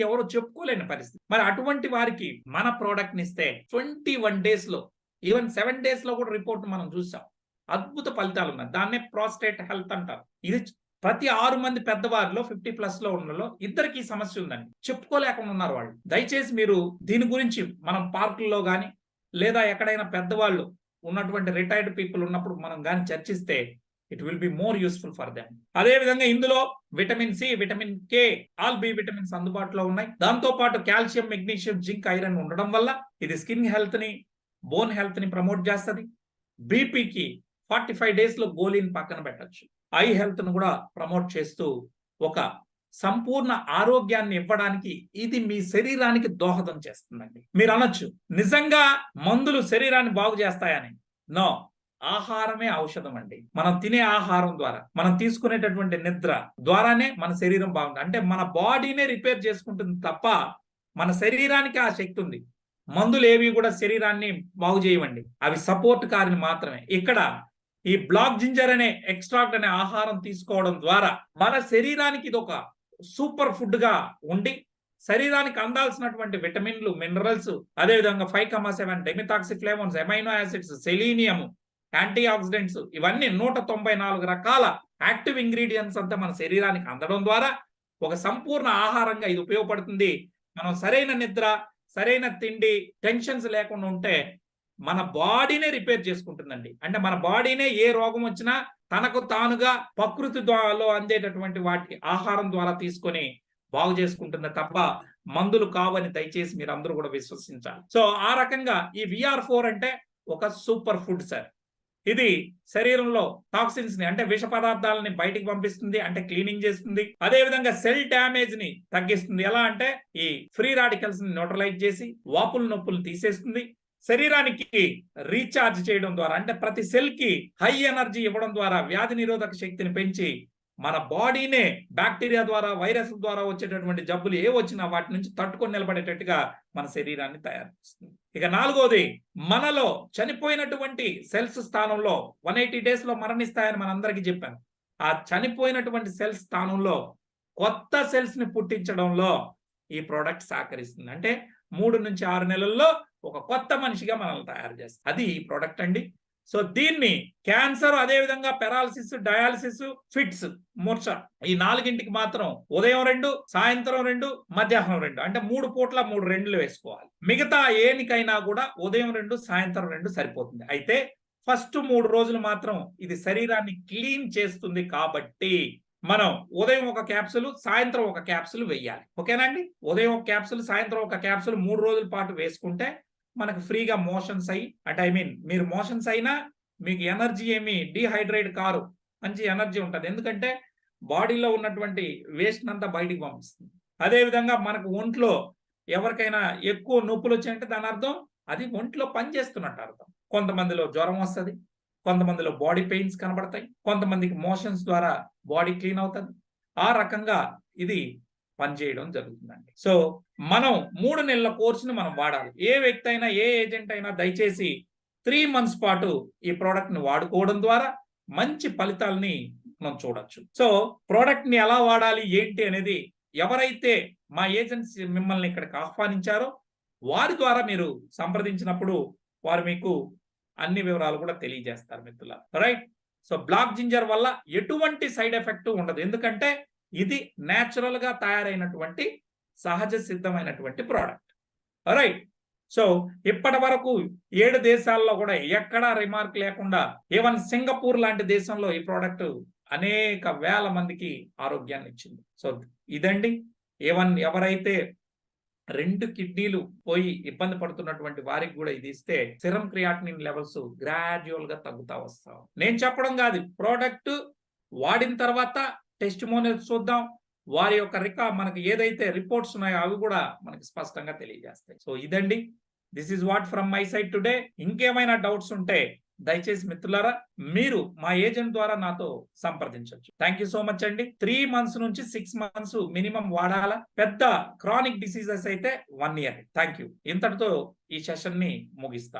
ఎవరు చెప్పుకోలేని పరిస్థితి. మరి అటువంటి వారికి మన ప్రోడక్ట్ ని ఇస్తే 21 days లో, ఈవెన్ 7 days లో కూడా రిపోర్ట్ మనం చూసాం. అద్భుత ఫలితాలు ఉన్నాయి. దాన్నే ప్రాస్టేట్ హెల్త్ అంటారు. ఇది ప్రతి 6 మంది పెద్దవారిలో 50+ లో ఉన్నలో ఇద్దరికి సమస్య ఉందండి. చెప్పుకోలేకుండా ఉన్నారు వాళ్ళు. దయచేసి మీరు దీని గురించి మనం పార్కుల్లో కానీ, లేదా ఎక్కడైనా పెద్దవాళ్ళు ఉన్నటువంటి రిటైర్డ్ పీపుల్ ఉన్నప్పుడు మనం కానీ చర్చిస్తే it will be more useful for them. అదే విధంగా ఇందులో vitamin C, vitamin K, all B vitamins అందుబాటులో ఉన్నాయి. దాంతో పాటు కాల్షియం, మెగ్నీషియం, జింక్, ఐరన్ ఉండడం వల్ల ఇది స్కిన్ హెల్త్ ని, బోన్ హెల్త్ ని ప్రమోట్ చేస్తుంది. బీపీకి 45 days లో గోళీని పక్కన పెట్టచ్చు. ఐ హెల్త్ ను కూడా ప్రమోట్ చేస్తూ ఒక సంపూర్ణ ఆరోగ్యాన్ని ఇవ్వడానికి ఇది మీ శరీరానికి దోహదం చేస్తుందండి. మీరు అనొచ్చు, నిజంగా మందులు శరీరాన్ని బాగు చేస్తాయని. నో, ఆహారమే ఔషధం అండి. మనం తినే ఆహారం ద్వారా, మనం తీసుకునేటటువంటి నిద్ర ద్వారానే మన శరీరం బాగుంటుంది. అంటే మన బాడీనే రిపేర్ చేసుకుంటుంది తప్ప మన శరీరానికి ఆ శక్తి ఉంది. మందులు ఏవి కూడా శరీరాన్ని బాగు చేయవండి, అవి సపోర్ట్ కారణి మాత్రమే. ఇక్కడ ఈ బ్లాక్ జింజర్ అనే ఎక్స్ట్రాక్ట్ అనే ఆహారం తీసుకోవడం ద్వారా మన శరీరానికి ఇది ఒక సూపర్ ఫుడ్ గా ఉండి శరీరానికి అందాల్సినటువంటి విటమిన్లు, మినరల్స్, అదేవిధంగా 5,7 demethoxyflavones, amino acids, selenium, antioxidants, ఇవన్నీ 194 రకాల యాక్టివ్ ఇంగ్రీడియంట్స్ అంతా మన శరీరానికి అందడం ద్వారా ఒక సంపూర్ణ ఆహారంగా ఇది ఉపయోగపడుతుంది. మనం సరైన నిద్ర, సరైన తిండి, టెన్షన్స్ లేకుండా ఉంటే మన బాడీనే రిపేర్ చేసుకుంటుందండి. అంటే మన బాడీనే ఏ రోగం వచ్చినా తనకు తానుగా ప్రకృతి ద్వారా అందేటటువంటి వాటి ఆహారం ద్వారా తీసుకొని బాగు చేసుకుంటుంది తప్ప మందులు కావని దయచేసి మీరు అందరూ కూడా విశ్వసించాలి. సో ఆ రకంగా ఈ VR4 అంటే ఒక సూపర్ ఫుడ్ సార్. ఇది శరీరంలో టాక్సిన్స్ ని, అంటే విష పదార్థాలని బయటికి పంపిస్తుంది, అంటే క్లీనింగ్ చేస్తుంది. అదే విధంగా సెల్ డ్యామేజ్ ని తగ్గిస్తుంది. ఎలా అంటే ఈ ఫ్రీ రాడికల్స్ ని న్యూట్రలైజ్ చేసి వాపులు, నొప్పులు తీసేస్తుంది. శరీరానికి రీఛార్జ్ చేయడం ద్వారా, అంటే ప్రతి సెల్ కి హై ఎనర్జీ ఇవ్వడం ద్వారా వ్యాధి నిరోధక శక్తిని పెంచి మన బాడీనే బ్యాక్టీరియా ద్వారా, వైరస్ ద్వారా వచ్చేటటువంటి జబ్బులు ఏ వచ్చినా వాటి నుంచి తట్టుకొని నిలబడేటట్టుగా మన శరీరాన్ని తయారు చేస్తుంది. ఇక 4వది, మనలో చనిపోయినటువంటి సెల్స్ స్థానంలో 180 days లో మరణిస్తాయని మనందరికీ చెప్పాను. ఆ చనిపోయినటువంటి సెల్స్ స్థానంలో కొత్త సెల్స్ ని పుట్టించడంలో ఈ ప్రోడక్ట్ సహకరిస్తుంది. అంటే 3 నుంచి 6 నెలల్లో ఒక కొత్త మనిషిగా మనల్ని తయారు చేస్తుంది. అది ఈ ప్రోడక్ట్ అండి. సో దీన్ని క్యాన్సర్, అదే విధంగా పెరాలసిస్, డయాలసిస్, ఫిట్స్, మూర్ఛ, ఈ 4ంటికి మాత్రం ఉదయం 2, సాయంత్రం 2, మధ్యాహ్నం 2, అంటే 3 పూట్ల 3 2 వేసుకోవాలి. మిగతా ఏనికైనా కూడా ఉదయం 2, సాయంత్రం 2 సరిపోతుంది. అయితే ఫస్ట్ 3 రోజులు మాత్రం ఇది శరీరాన్ని క్లీన్ చేస్తుంది కాబట్టి మనం ఉదయం ఒక క్యాప్సుల్, సాయంత్రం ఒక క్యాప్సుల్ వేయాలి. ఓకేనండి? ఉదయం ఒక క్యాప్సుల్, సాయంత్రం ఒక క్యాప్సుల్ 3 రోజుల పాటు వేసుకుంటే మనకు ఫ్రీగా మోషన్స్ అయ్యి, అంటే మీరు మోషన్స్ అయినా మీకు ఎనర్జీ ఏమి డీహైడ్రేట్ కారు, మంచి ఎనర్జీ ఉంటుంది. ఎందుకంటే బాడీలో ఉన్నటువంటి వేస్ట్ అంతా బయటికి పంపిస్తుంది. అదేవిధంగా మనకు ఒంట్లో ఎవరికైనా ఎక్కువ నొప్పులు వచ్చాయంటే దాని అర్థం అది ఒంట్లో పనిచేస్తున్నట్టు అర్థం. కొంతమందిలో జ్వరం వస్తుంది, కొంతమందిలో బాడీ పెయిన్స్ కనబడతాయి, కొంతమందికి మోషన్స్ ద్వారా బాడీ క్లీన్ అవుతుంది. ఆ రకంగా ఇది పనిచేయడం జరుగుతుందండి. సో మనం 3 నెలల కోర్సుని మనం వాడాలి. ఏ వ్యక్తి అయినా, ఏ ఏజెంట్ అయినా దయచేసి 3 మంత్స్ పాటు ఈ ప్రోడక్ట్ ని వాడుకోవడం ద్వారా మంచి ఫలితాలని మనం చూడొచ్చు. సో ప్రోడక్ట్ ని ఎలా వాడాలి ఏంటి అనేది ఎవరైతే మా ఏజెన్సీ మిమ్మల్ని ఇక్కడికి ఆహ్వానించారో వారి ద్వారా మీరు సంప్రదించినప్పుడు వారు మీకు అన్ని వివరాలు కూడా తెలియజేస్తారు మిత్రులారా. రైట్. సో బ్లాక్ జింజర్ వల్ల ఎటువంటి సైడ్ ఎఫెక్ట్ ఉండదు. ఎందుకంటే ఇది నేచురల్ గా తయారైనటువంటి సహజ సిద్ధమైనటువంటి ప్రోడక్ట్. రైట్. సో ఇప్పటి వరకు 7 దేశాల్లో కూడా ఎక్కడా రిమార్క్ లేకుండా ఈవెన్ సింగపూర్ లాంటి దేశంలో ఈ ప్రోడక్ట్ అనేక వేల మందికి ఆరోగ్యాన్ని ఇచ్చింది. సో ఇదండి. ఈవెన్ ఎవరైతే 2 కిడ్నీలు పోయి ఇబ్బంది పడుతున్నటువంటి వారికి కూడా ఇది ఇస్తే సెరం క్రియాటినిన్ లెవెల్స్ గ్రాడ్యువల్ గా తగ్గుతా వస్తాం. నేను చెప్పడం కాదు, ప్రోడక్ట్ వాడిన తర్వాత టెస్టిమోనియల్స్ చూద్దాం. వారి యొక్క మనకి ఏదైతే రిపోర్ట్స్ ఉన్నాయో అవి కూడా మనకి స్పష్టంగా తెలియజేస్తాయి. సో ఇదండి. This is what from my side today. ఇంకేమైనా డౌట్స్ ఉంటే దయచేసి మిత్రులారా మీరు మా ఏజెంట్ ద్వారా నాతో సంప్రదించవచ్చు. థ్యాంక్ యూ సో మచ్ అండి. 3 మంత్స్ నుంచి 6 మంత్స్ మినిమం వాడాలా. పెద్ద క్రానిక్ డిసీజెస్ అయితే 1 ఇయర్. Thank you. ఇంతటితో ఈ సెషన్ ని ముగిస్తా.